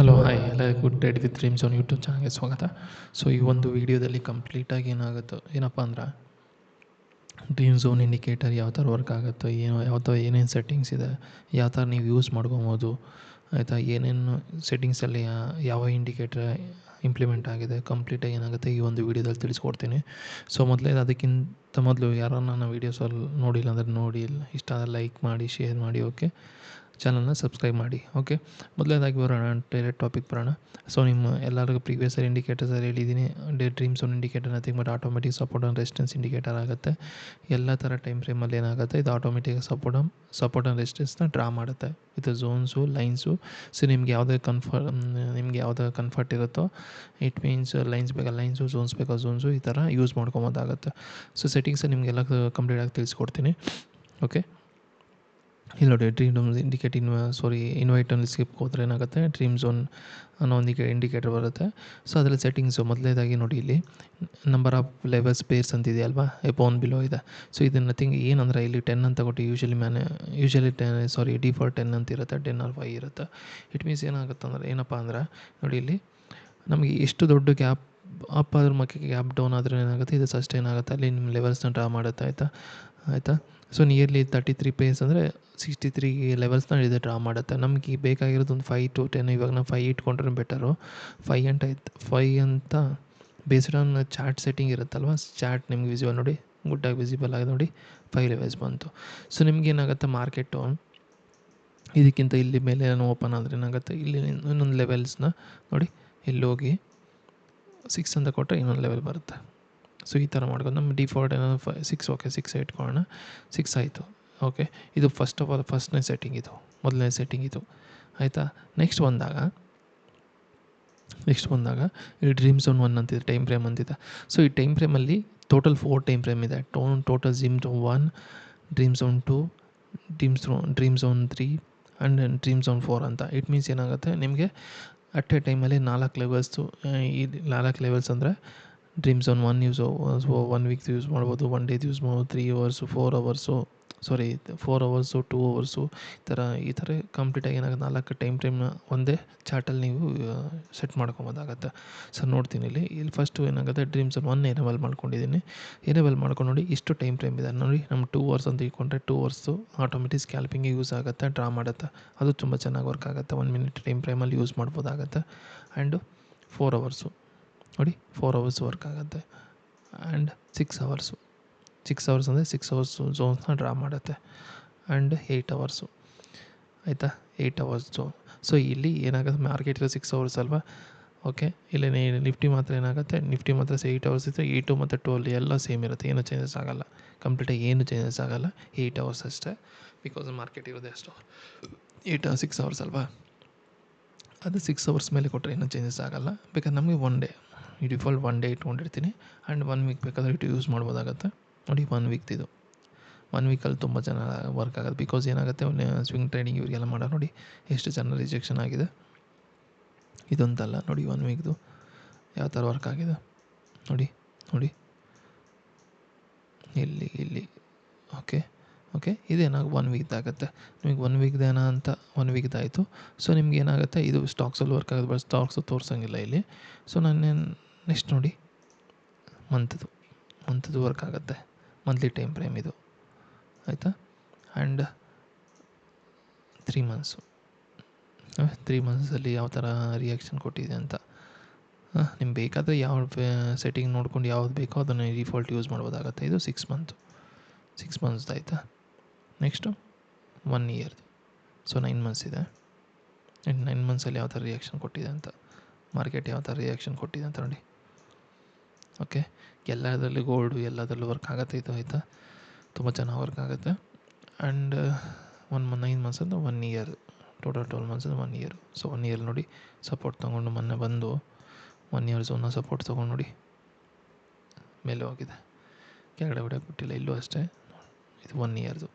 Hello hi ಎಲ್ಲ good date with dreams on YouTube ಚಾನಲ್ಗೆ ಸ್ವಾಗತ. ಸೊ ಈ ಒಂದು ವೀಡಿಯೋದಲ್ಲಿ ಕಂಪ್ಲೀಟಾಗಿ ಏನಾಗುತ್ತೋ ಏನಪ್ಪ ಅಂದ್ರೆ ಡ್ರೀಮ್ ಝೋನ್ ಇಂಡಿಕೇಟರ್ ಯಾವ ಥರ ವರ್ಕ್ ಆಗುತ್ತೋ ಏನೋ ಯಾವ ಥರ ಏನೇನು ಸೆಟ್ಟಿಂಗ್ಸ್ ಇದೆ, ಯಾವ ಥರ ನೀವು ಯೂಸ್ ಮಾಡ್ಕೊಬೋದು ಆಯಿತಾ, ಏನೇನು ಸೆಟ್ಟಿಂಗ್ಸಲ್ಲಿ ಯಾವ ಇಂಡಿಕೇಟರ್ ಇಂಪ್ಲಿಮೆಂಟ್ ಆಗಿದೆ ಕಂಪ್ಲೀಟಾಗಿ ಏನಾಗುತ್ತೆ ಈ ಒಂದು ವೀಡಿಯೋದಲ್ಲಿ ತಿಳಿಸ್ಕೊಡ್ತೀನಿ. ಸೊ ಮೊದಲೇ ಅದಕ್ಕಿಂತ ಮೊದಲು ಯಾರು ನನ್ನ ವೀಡಿಯೋಸಲ್ಲಿ ನೋಡಿಲ್ಲ ಅಂದರೆ ನೋಡಿ, ಇಷ್ಟ ಆದರೆ ಲೈಕ್ ಮಾಡಿ, ಶೇರ್ ಮಾಡಿ, ಓಕೆ, ಚಾನಲ್ನ ಸಬ್ಸ್ಕ್ರೈಬ್ ಮಾಡಿ. ಓಕೆ, ಮೊದಲನೇದಾಗಿ ಬರೋಣ, ಡೈರೆಕ್ಟ್ ಟಾಪಿಕ್ ಬರೋಣ. ಸೊ ನಿಮ್ಮ ಎಲ್ಲರಿಗೂ ಪ್ರೀವಿಯಸ್ ಇಂಡಿಕೇಟರ್ಸಲ್ಲಿ ಹೇಳಿದ್ದೀನಿ, dream zone indicator nothing but automatic support and resistance indicator ಆಗುತ್ತೆ. ಎಲ್ಲ ಥರ ಟೈಮ್ ಫ್ರೇಮಲ್ಲಿ ಏನಾಗುತ್ತೆ, ಇದು ಆಟೋಮೆಟಿಕ್ ಸಪೋರ್ಟ್ ಆ್ಯಂಡ್ ರೆಸಿಸ್ಟೆನ್ಸ್ನ ಡ್ರಾ ಮಾಡುತ್ತೆ ವಿತ್ ಝೋನ್ಸು, ಲೈನ್ಸು. ಸೊ ನಿಮ್ಗೆ ಯಾವುದೇ ಕಂಫರ್ಟ್ ಇರುತ್ತೋ, ಇಟ್ ಮೀನ್ಸ್ ಲೈನ್ಸ್ ಬೇಕಾ ಲೈನ್ಸು, ಝೋನ್ಸ್ ಬೇಕಾ ಝೋನ್ಸು, ಈ ಥರ ಯೂಸ್ ಮಾಡ್ಕೊಬೋದಾಗುತ್ತೆ. ಸೊ ಸೆಟ್ಟಿಂಗ್ಸ್ ನಿಮಗೆಲ್ಲ ಕಂಪ್ಲೀಟಾಗಿ ತಿಳಿಸ್ಕೊಡ್ತೀನಿ. ಓಕೆ, ಇಲ್ಲಿ ನೋಡಿ, ಡ್ರೀಮ್ ಇಂಡಿಕೇಟ್ ಇನ್ವೈಟಲ್ಲಿ ಸ್ಕಿಪ್ ಹೋದರೆ ಏನಾಗುತ್ತೆ, ಡ್ರೀಮ್ ಝೋನ್ ಅನ್ನೋ ಒಂದು ಇಂಡಿಕೇಟರ್ ಬರುತ್ತೆ. ಸೊ ಅದರಲ್ಲಿ ಸೆಟ್ಟಿಂಗ್ಸು ಮೊದಲನೇದಾಗಿ ನೋಡಿ, ಇಲ್ಲಿ ನಂಬರ್ ಆಫ್ ಲೆವೆಲ್ಸ್ ಪೇರ್ಸ್ ಅಂತಿದೆಯಲ್ವಾ, ಎಬೋನ್ ಬಿಲೋ ಇದೆ. ಸೊ ಇದು ನಥಿಂಗ್ ಏನಂದರೆ ಇಲ್ಲಿ 10 ಅಂತ ಕೊಟ್ಟು ಯೂಶಲಿ ಡಿಫಾಲ್ಟ್ 10 ಅಂತ ಇರುತ್ತೆ, 10 or 5 ಇರುತ್ತೆ. ಇಟ್ ಮೀನ್ಸ್ ಏನಾಗುತ್ತೆ ಅಂದರೆ ಏನಪ್ಪ ಅಂದ್ರೆ ನೋಡಿ, ಇಲ್ಲಿ ನಮಗೆ ಎಷ್ಟು ದೊಡ್ಡ ಗ್ಯಾಪ್ ಅಪ್ ಆದ್ರ ಮಕ್ಕೆ ಗ್ಯಾಪ್ ಡೌನ್ ಆದರೆ ಏನಾಗುತ್ತೆ, ಇದು ಸಸ್ಟೈನ್ ಆಗುತ್ತೆ, ಅಲ್ಲಿ ನಿಮ್ಮ ಲೆವೆಲ್ಸ್ನ ಡ್ರಾ ಮಾಡುತ್ತೆ. ಆಯಿತಾ. ಸೊ ನಿಯರ್ಲಿ 33 ಪೇಸ್ ಅಂದರೆ 63 ಲೆವೆಲ್ಸ್ನ ಇದು ಡ್ರಾ ಮಾಡುತ್ತೆ. ನಮಗೆ ಬೇಕಾಗಿರೋದು ಒಂದು 5 to 10. ಇವಾಗ ನಾವು 5 ಇಟ್ಕೊಂಡ್ರೆ ಬೆಟರು. 5 ಅಂತ ಬೇಸ್ಡ್ ಆನ್ ಚಾರ್ಟ್ ಸೆಟ್ಟಿಂಗ್ ಇರುತ್ತಲ್ವ, ಚಾರ್ಟ್ ನಿಮ್ಗೆ ವಿಸಿಬಲ್ ನೋಡಿ, ಗುಡ್ಡಾಗಿ ವಿಸಿಬಲ್ ಆಗಿದೆ ನೋಡಿ, 5 ಲೆವೆಲ್ಸ್ ಬಂತು. ಸೊ ನಿಮ್ಗೇನಾಗುತ್ತೆ, ಮಾರ್ಕೆಟು ಇದಕ್ಕಿಂತ ಇಲ್ಲಿ ಮೇಲೆ ಓಪನ್ ಆದರೆ ಏನಾಗುತ್ತೆ, ಇಲ್ಲಿ ಇನ್ನೊಂದು ಲೆವೆಲ್ಸ್ನ ನೋಡಿ, ಇಲ್ಲಿ ಹೋಗಿ 6 ಅಂತ ಕೊಟ್ಟರೆ ಇನ್ನೊಂದು ಲೆವೆಲ್ ಬರುತ್ತೆ. ಸೊ ಈ ಥರ ಮಾಡ್ಕೊಂಡು ನಮ್ಮ ಡಿಫಾಲ್ಟ್ ಏನೋ 6, ಓಕೆ 6 ಇಟ್ಕೊಳ್ಳೋಣ. 6 ಆಯಿತು. ಓಕೆ, ಇದು ಫಸ್ಟ್ ಆಫ್ ಆಲ್ ಫಸ್ಟ್ನೇ ಸೆಟ್ಟಿಂಗ್, ಇದು ಮೊದಲನೇ ಸೆಟ್ಟಿಂಗ್ ಇದು, ಆಯಿತಾ. ನೆಕ್ಸ್ಟ್ ಬಂದಾಗ ಈ ಡ್ರೀಮ್ ಝೋನ್ 1 ಅಂತಿದೆ, ಟೈಮ್ ಫ್ರೇಮ್ ಅಂತಿದೆ. ಸೊ ಈ ಟೈಮ್ ಫ್ರೇಮಲ್ಲಿ ಟೋಟಲ್ 4 ಟೈಮ್ ಫ್ರೇಮ್ ಇದೆ. Total dream zone 1, dream zone 2, dream zone 3 and dream zone 4 ಅಂತ. ಇಟ್ ಮೀನ್ಸ್ ಏನಾಗುತ್ತೆ, ನಿಮಗೆ ಅಟ್ ಎ ಟೈಮಲ್ಲಿ 4 ಲೆವೆಲ್ಸು. ಈ 4 ಲೆವೆಲ್ಸ್ ಅಂದರೆ ಡ್ರೀಮ್ ಝೋನ್ 1 1 ವೀಕ್ ಯೂಸ್ ಮಾಡ್ಬೋದು, 1 ಡೇದು ಯೂಸ್ ಮಾಡ್ಬೋದು, 3 ಅವರ್ಸು, 4 ಅವರ್ಸು, 2 ಅವರ್ಸು, ಈ ಥರ ಕಂಪ್ಲೀಟಾಗಿ ಏನಾಗುತ್ತೆ, 4 ಟೈಮ್ ಫ್ರೇಮ್ನ ಒಂದೇ ಚಾರ್ಟಲ್ಲಿ ನೀವು ಸೆಟ್ ಮಾಡ್ಕೊಬೋದಾಗತ್ತೆ. ಸೊ ನೋಡ್ತೀನಿ ಇಲ್ಲಿ ಫಸ್ಟು ಏನಾಗುತ್ತೆ, ಡ್ರೀಮ್ ಝೋನ್ 1 ಎನೇಬಲ್ ಮಾಡ್ಕೊಂಡಿದ್ದೀನಿ. ಎನೇಬಲ್ ಮಾಡ್ಕೊಂಡು ನೋಡಿ, ಇಷ್ಟು ಟೈಮ್ ಫ್ರೇಮ್ ಇದೆ ನೋಡಿ, ನಮ್ಮ 2 ಅವರ್ಸ್ ಅಂತ ಇಟ್ಕೊಂಡ್ರೆ 2 ಅವರ್ಸು ಆಟೋಮೆಟಿಕ್ ಸ್ಕ್ಯಾಲ್ಪಿಂಗಿಗೆ ಯೂಸ್ ಆಗುತ್ತೆ, ಡ್ರಾ ಮಾಡುತ್ತೆ. ಅದು ತುಂಬ ಚೆನ್ನಾಗಿ ವರ್ಕ್ ಆಗುತ್ತೆ. 1 ಮಿನಿಟ್ ಟೈಮ್ ಫ್ರೇಮಲ್ಲಿ ಯೂಸ್ ಮಾಡ್ಬೋದಾಗತ್ತೆ. ಆ್ಯಂಡು 4 ಅವರ್ಸು ನೋಡಿ, 4 ಅವರ್ಸ್ ವರ್ಕ್ ಆಗುತ್ತೆ. ಆ್ಯಂಡ್ 6 ಅವರ್ಸು ಅಂದರೆ 6 ಅವರ್ಸು ಝೋನ್ಸ್ನ ಡ್ರಾ ಮಾಡುತ್ತೆ. ಆ್ಯಂಡ್ 8 ಅವರ್ಸು, ಆಯಿತಾ, 8 ಅವರ್ಸ್ ಝೋನ್. ಸೊ ಇಲ್ಲಿ ಏನಾಗುತ್ತೆ, ಮಾರ್ಕೆಟ್ ಇರೋ 6 ಅವರ್ಸ್ ಅಲ್ವಾ. ಓಕೆ, ಇಲ್ಲಿ ನಿಫ್ಟಿ ಮಾತ್ರ ಏನಾಗುತ್ತೆ, ನಿಫ್ಟಿ ಮಾತ್ರ 8 ಅವರ್ಸ್ ಇದ್ದರೆ 8 ಮತ್ತು 12 ಎಲ್ಲ ಸೇಮ್ ಇರುತ್ತೆ, ಏನೂ ಚೇಂಜಸ್ ಆಗೋಲ್ಲ, ಕಂಪ್ಲೀಟಾಗಿ ಏನು ಚೇಂಜಸ್ ಆಗೋಲ್ಲ. 8 ಅವರ್ಸ್ ಅಷ್ಟೇ, ಬಿಕಾಸ್ ಮಾರ್ಕೆಟ್ ಇರೋದೇ ಅಷ್ಟು 6 ಅವರ್ಸ್ ಅಲ್ವಾ. ಅದು 6 ಅವರ್ಸ್ ಮೇಲೆ ಕೊಟ್ಟರೆ ಏನೂ ಚೇಂಜಸ್ ಆಗೋಲ್ಲ. ಬೇಕಾದ್ರೆ ನಮಗೆ 1 ಡೇ, ಈ ಡಿಫಾಲ್ಟ್ 1 ಡೇ ಇಟ್ಕೊಂಡಿರ್ತೀನಿ. ಆ್ಯಂಡ್ 1 ವೀಕ್ ಬೇಕಾದರೆ ಇಟ್ಟು ಯೂಸ್ ಮಾಡ್ಬೋದಾಗತ್ತೆ ನೋಡಿ. 1 ವೀಕ್ದಿದು 1 ವೀಕಲ್ಲಿ ತುಂಬ ಚೆನ್ನಾಗಿ ವರ್ಕ್ ಆಗೋದು. ಬಿಕಾಸ್ ಏನಾಗುತ್ತೆ, ಸ್ವಿಂಗ್ ಟ್ರೇಡಿಂಗ್ ಇವರಿಗೆಲ್ಲ ಮಾಡೋ ನೋಡಿ, ಎಷ್ಟು ಜನ ರಿಜೆಕ್ಷನ್ ಆಗಿದೆ ಇದಂತಲ್ಲ ನೋಡಿ. 1 ವೀಕ್ದು ಯಾವ ಥರ ವರ್ಕ್ ಆಗಿದೆ ನೋಡಿ ಇಲ್ಲಿ. ಓಕೆ ಇದೇನಾಗ 1 ವೀಕ್ದಾಗುತ್ತೆ. ನಿಮಗೆ 1 ವೀಕ್ದೇನ ಅಂತ 1 ವೀಕ್ದಾಯಿತು. ಸೊ ನಿಮ್ಗೆ ಏನಾಗುತ್ತೆ, ಇದು ಸ್ಟಾಕ್ಸಲ್ಲಿ ವರ್ಕ್ ಆಗೋದು, ಬಟ್ ಸ್ಟಾಕ್ಸು ತೋರಿಸಂಗಿಲ್ಲ ಇಲ್ಲಿ. ಸೊ ನಾನೇನು ನೆಕ್ಸ್ಟ್ ನೋಡಿ, ಮಂತ್ದು ವರ್ಕ್ ಆಗುತ್ತೆ, ಮಂತ್ಲಿ ಟೈಮ್ ಫ್ರೇಮ್ ಇದು, ಆಯಿತಾ. ಆ್ಯಂಡ್ 3 ಮಂತ್ಸಲ್ಲಿ ಯಾವ ಥರ ರಿಯಾಕ್ಷನ್ ಕೊಟ್ಟಿದೆ ಅಂತ ನಿಮ್ಗೆ ಬೇಕಾದರೆ ಯಾವ ಸೆಟ್ಟಿಂಗ್ ನೋಡ್ಕೊಂಡು ಯಾವ್ದು ಬೇಕೋ ಅದನ್ನು ಡಿಫಾಲ್ಟ್ ಯೂಸ್ ಮಾಡ್ಬೋದಾಗತ್ತೆ. ಇದು 6 ಮಂತ್ಸ್ ಆಯಿತಾ. ನೆಕ್ಸ್ಟು 1 ಇಯರ್ದು, ಸೊ 9 ಮಂತ್ಸ್ ಇದೆ. 9 ಮಂತ್ಸಲ್ಲಿ ಯಾವ ಥರ ರಿಯಾಕ್ಷನ್ ಕೊಟ್ಟಿದೆ ಅಂತ, ಮಾರ್ಕೆಟ್ ಯಾವ ಥರ ರಿಯಾಕ್ಷನ್ ಕೊಟ್ಟಿದೆ ಅಂತ ನೋಡಿ. ಓಕೆ, ಎಲ್ಲದರಲ್ಲೂ ಗೋಲ್ಡು ಎಲ್ಲದರಲ್ಲೂ ವರ್ಕ್ ಆಗುತ್ತೆ ಇದು, ಆಯಿತಾ, ತುಂಬ ಚೆನ್ನಾಗಿ ವರ್ಕ್ ಆಗುತ್ತೆ. ಆ್ಯಂಡ್ 9 ಮಂತ್ಸ್ ಅಂತ 1 year, total 12 months 1 year. So 1 year ನೋಡಿ, ಸಪೋರ್ಟ್ ತೊಗೊಂಡು ಮೊನ್ನೆ ಬಂದು 1 ಇಯರ್ ಝೋನ್ನ ಸಪೋರ್ಟ್ ತೊಗೊಂಡು ನೋಡಿ, ಮೇಲೆ ಹೋಗಿದೆ, ಕೆಳಗಡೆ ಹೊಡೆಯೋಕೆ ಬಿಟ್ಟಿಲ್ಲ, ಇಲ್ಲೂ ಅಷ್ಟೇ. ಇದು 1 ಇಯರ್ದು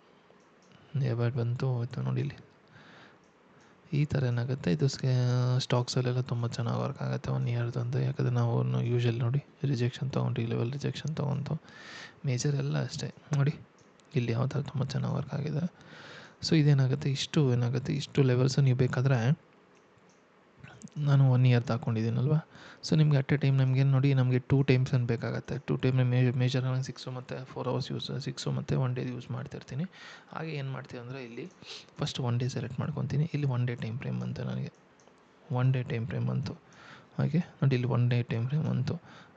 ನೇಬರ್ ಬಂತು ಹೋಯ್ತು ನೋಡಿ. ಇಲ್ಲಿ ಈ ಥರ ಏನಾಗುತ್ತೆ, ಇದು ಸ್ಟಾಕ್ಸಲ್ಲೆಲ್ಲ ತುಂಬ ಚೆನ್ನಾಗಿ ವರ್ಕ್ ಆಗುತ್ತೆ 1 ಇಯರ್ದು ಅಂತ. ಯಾಕಂದರೆ ನಾವು ಯೂಶಲಿ ನೋಡಿ, ರಿಜೆಕ್ಷನ್ ತೊಗೊಂಡು ಈ ಲೆವೆಲ್ ರಿಜೆಕ್ಷನ್ ತೊಗೊಂಡು ಮೇಜರ್ ಎಲ್ಲ ಅಷ್ಟೇ ನೋಡಿ, ಇಲ್ಲಿ ಯಾವ ಥರ ತುಂಬ ಚೆನ್ನಾಗಿ ವರ್ಕ್ ಆಗಿದೆ. ಸೊ ಇದೇನಾಗುತ್ತೆ, ಇಷ್ಟು ಲೆವೆಲ್ಸು ನೀವು ಬೇಕಾದರೆ ನಾನು 1 ಇಯರ್ದು ಹಾಕ್ಕೊಂಡಿದ್ದೀನಲ್ವ. ಸೊ ನಿಮಗೆ ಅಟ್ ಎ ಟೈಮ್ ನಮಗೆ ನೋಡಿ ನಮಗೆ 2 ಟೈಮ್ಸ್ ಅಂತ ಬೇಕಾಗುತ್ತೆ. 2 ಟೈಮ್ ಮೇಜರ್ ಆಗಿ 6 ಮತ್ತು 4 ಅವರ್ಸ್ ಯೂಸ್ 6 ಮತ್ತು 1 ಡೇ ಯೂಸ್ ಮಾಡ್ತಿರ್ತೀನಿ. ಹಾಗೆ ಏನು ಮಾಡ್ತೀವಿ ಅಂದರೆ ಇಲ್ಲಿ ಫಸ್ಟ್ 1 ಡೇ ಸೆಲೆಕ್ಟ್ ಮಾಡ್ಕೊತೀನಿ. ಇಲ್ಲಿ 1 ಡೇ ಟೈಮ್ ಫ್ರೇಮ್ ಬಂತು ನನಗೆ, 1 ಡೇ ಟೈಮ್ ಫ್ರೇಮ್ ಬಂತು. ಹಾಗೆ ನೋಡಿ ಇಲ್ಲಿ 1 ಡೇ ಟೈಮ್ ಫ್ರೇಮ್ ಬಂತು,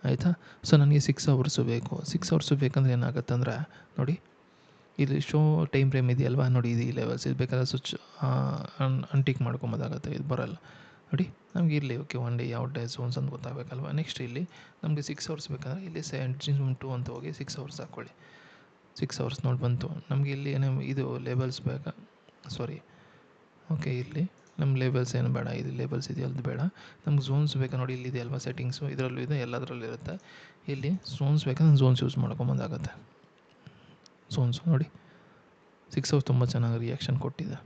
ಆಯಿತಾ. ಸೊ ನನಗೆ 6 ಅವರ್ಸು ಬೇಕು. 6 ಅವರ್ಸು ಬೇಕಂದ್ರೆ ಏನಾಗುತ್ತೆ ಅಂದರೆ ನೋಡಿ ಇಲ್ಲಿ ಶೋ ಟೈಮ್ ಫ್ರೇಮ್ ಇದೆಯಲ್ವ, ನೋಡಿ ಇದು ಈ ಲೆವೆಲ್ಸ್ ಇದು ಬೇಕಾದ್ರೆ ಸ್ವಿಚ್ ಅನ್ಟಿಕ್ ಮಾಡ್ಕೊಬೋದಾಗುತ್ತೆ, ಇದು ಬರೋಲ್ಲ ನೋಡಿ. ನಮ್ಗೆ ಇರಲಿ ಓಕೆ 1 ಡೇ ಯಾವ ಡೇ ಝೋನ್ಸ್ ಅಂತ ಗೊತ್ತಾಗಬೇಕಲ್ವ. ನೆಕ್ಸ್ಟ್ ಇಲ್ಲಿ ನಮಗೆ 6 ಅವರ್ಸ್ ಬೇಕಂದರೆ ಇಲ್ಲಿ 7 ಅಂತ ಹೋಗಿ 6 ಅವರ್ಸ್ ಹಾಕ್ಕೊಳ್ಳಿ. 6 ಅವರ್ಸ್ ನೋಡಿ ಬಂತು ನಮಗೆ. ಇಲ್ಲಿ ಏನೇ ಇದು ಲೇಬಲ್ಸ್ ಬೇಕಾ, ಸಾರಿ ಓಕೆ ಇಲ್ಲಿ ನಮ್ಮ ಲೇಬಲ್ಸ್ ಏನು ಬೇಡ, ಇದು ಲೇಬಲ್ಸ್ ಇದೆಯಲ್ದು ಬೇಡ. ನಮ್ಗೆ ಝೋನ್ಸ್ ಬೇಕಾ ನೋಡಿ, ಇಲ್ಲಿ ಇದೆ ಅಲ್ವಾ ಸೆಟ್ಟಿಂಗ್ಸು, ಇದರಲ್ಲೂ ಇದೆ ಎಲ್ಲದರಲ್ಲೂ ಇರುತ್ತೆ. ಇಲ್ಲಿ ಝೋನ್ಸ್ ಬೇಕಂದ್ರೆ ಝೋನ್ಸ್ ಯೂಸ್ ಮಾಡ್ಕೊಬೋದಾಗತ್ತೆ. ಝೋನ್ಸು ನೋಡಿ 6 ಅವರ್ಸ್ ತುಂಬ ಚೆನ್ನಾಗಿ ರಿಯಾಕ್ಷನ್ ಕೊಟ್ಟಿದೆ.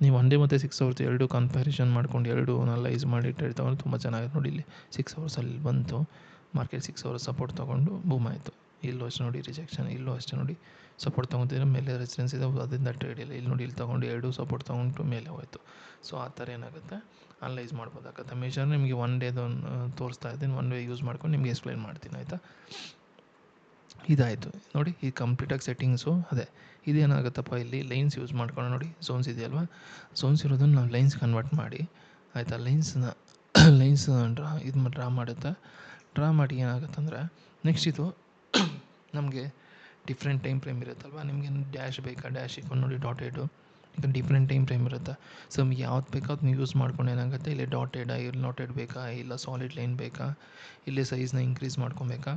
ನೀವು 1 ಡೇ ಮತ್ತು 6 ಅವರ್ಸ್ ಎರಡು ಕಂಪ್ಯಾರಿಸನ್ ಮಾಡ್ಕೊಂಡು ಎರಡು ಅನಲೈಸ್ ಮಾಡಿ ಟ್ರೇಡ್ ತೊಗೊಂಡು ತುಂಬ ಚೆನ್ನಾಗಿದೆ ನೋಡಿ. ಇಲ್ಲಿ 6 ಅವರ್ಸಲ್ಲಿ ಬಂತು ಮಾರ್ಕೆಟ್, 6 ಅವರ್ಸ್ ಸಪೋರ್ಟ್ ತೊಗೊಂಡು ಬೂಮ್ ಆಯಿತು. ಇಲ್ಲೂ ಅಷ್ಟೇ ನೋಡಿ ರಿಜೆಕ್ಷನ್, ಇಲ್ಲೂ ಅಷ್ಟೇ ನೋಡಿ ಸಪೋರ್ಟ್ ತೊಗೊತಿದ್ರೆ ಮೇಲೆ ರೆಸಿಸ್ಟೆನ್ಸ್ ಇದೆ, ಅದರಿಂದ ಟ್ರೇಡ್ ಇಲ್ಲ. ಇಲ್ಲಿ ನೋಡಿ ಇಲ್ಲಿ ತೊಗೊಂಡು ಎರಡು ಸಪೋರ್ಟ್ ತೊಗೊಂಡು ಮೇಲೆ ಹೋಯಿತು. ಸೊ ಆ ಥರ ಏನಾಗುತ್ತೆ ಅನಲೈಸ್ ಮಾಡ್ಬೋದಾಗತ್ತೆ. ಮೇಜರ್ ನಿಮಗೆ 1 ಡೇದು ತೋರಿಸ್ತಾ ಇದ್ದೀನಿ, 1 ಡೇ ಯೂಸ್ ಮಾಡ್ಕೊಂಡು ನಿಮಗೆ ಎಕ್ಸ್ಪ್ಲೈನ್ ಮಾಡ್ತೀನಿ, ಆಯಿತಾ. ಇದಾಯಿತು ನೋಡಿ, ಈ ಕಂಪ್ಲೀಟಾಗಿ ಸೆಟ್ಟಿಂಗ್ಸು ಅದೇ. ಇದೇನಾಗುತ್ತಪ್ಪ ಇಲ್ಲಿ ಲೈನ್ಸ್ ಯೂಸ್ ಮಾಡ್ಕೊಂಡು ನೋಡಿ, ಝೋನ್ಸ್ ಇದೆಯಲ್ವ, ಝೋನ್ಸ್ ಇರೋದನ್ನು ನಾವು ಲೈನ್ಸ್ ಕನ್ವರ್ಟ್ ಮಾಡಿ, ಆಯಿತಾ. ಲೈನ್ಸ್ ಡ್ರಾ ಮಾಡುತ್ತೆ. ಡ್ರಾ ಮಾಡಿ ಏನಾಗುತ್ತೆ ಅಂದರೆ ನೆಕ್ಸ್ಟ್ ಇದು ನಮಗೆ ಡಿಫ್ರೆಂಟ್ ಟೈಮ್ ಫ್ರೇಮ್ ಇರುತ್ತಲ್ವ. ನಿಮಗೆ ಡ್ಯಾಶ್ ಬೇಕಾ, ಡ್ಯಾಶ್ ಇಕೊಂಡು ನೋಡಿ ಡಾಟೆಡು, ಈಗ ಡಿಫ್ರೆಂಟ್ ಟೈಮ್ ಫ್ರೇಮ್ ಇರುತ್ತೆ. ಸೊ ನಮ್ಗೆ ಯಾವ್ದು ಬೇಕೋ ಅದನ್ನ ಯೂಸ್ ಮಾಡ್ಕೊಂಡು ಏನಾಗುತ್ತೆ, ಇಲ್ಲಿ ಡಾಟೆಡ್ ಇಲ್ಲಿ ನೋಟೆಡ್ ಬೇಕಾ, ಇಲ್ಲ ಸಾಲಿಡ್ ಲೈನ್ ಬೇಕಾ, ಇಲ್ಲಿ ಸೈಜ್ನ ಇಂಕ್ರೀಸ್ ಮಾಡ್ಕೊಬೇಕಾ,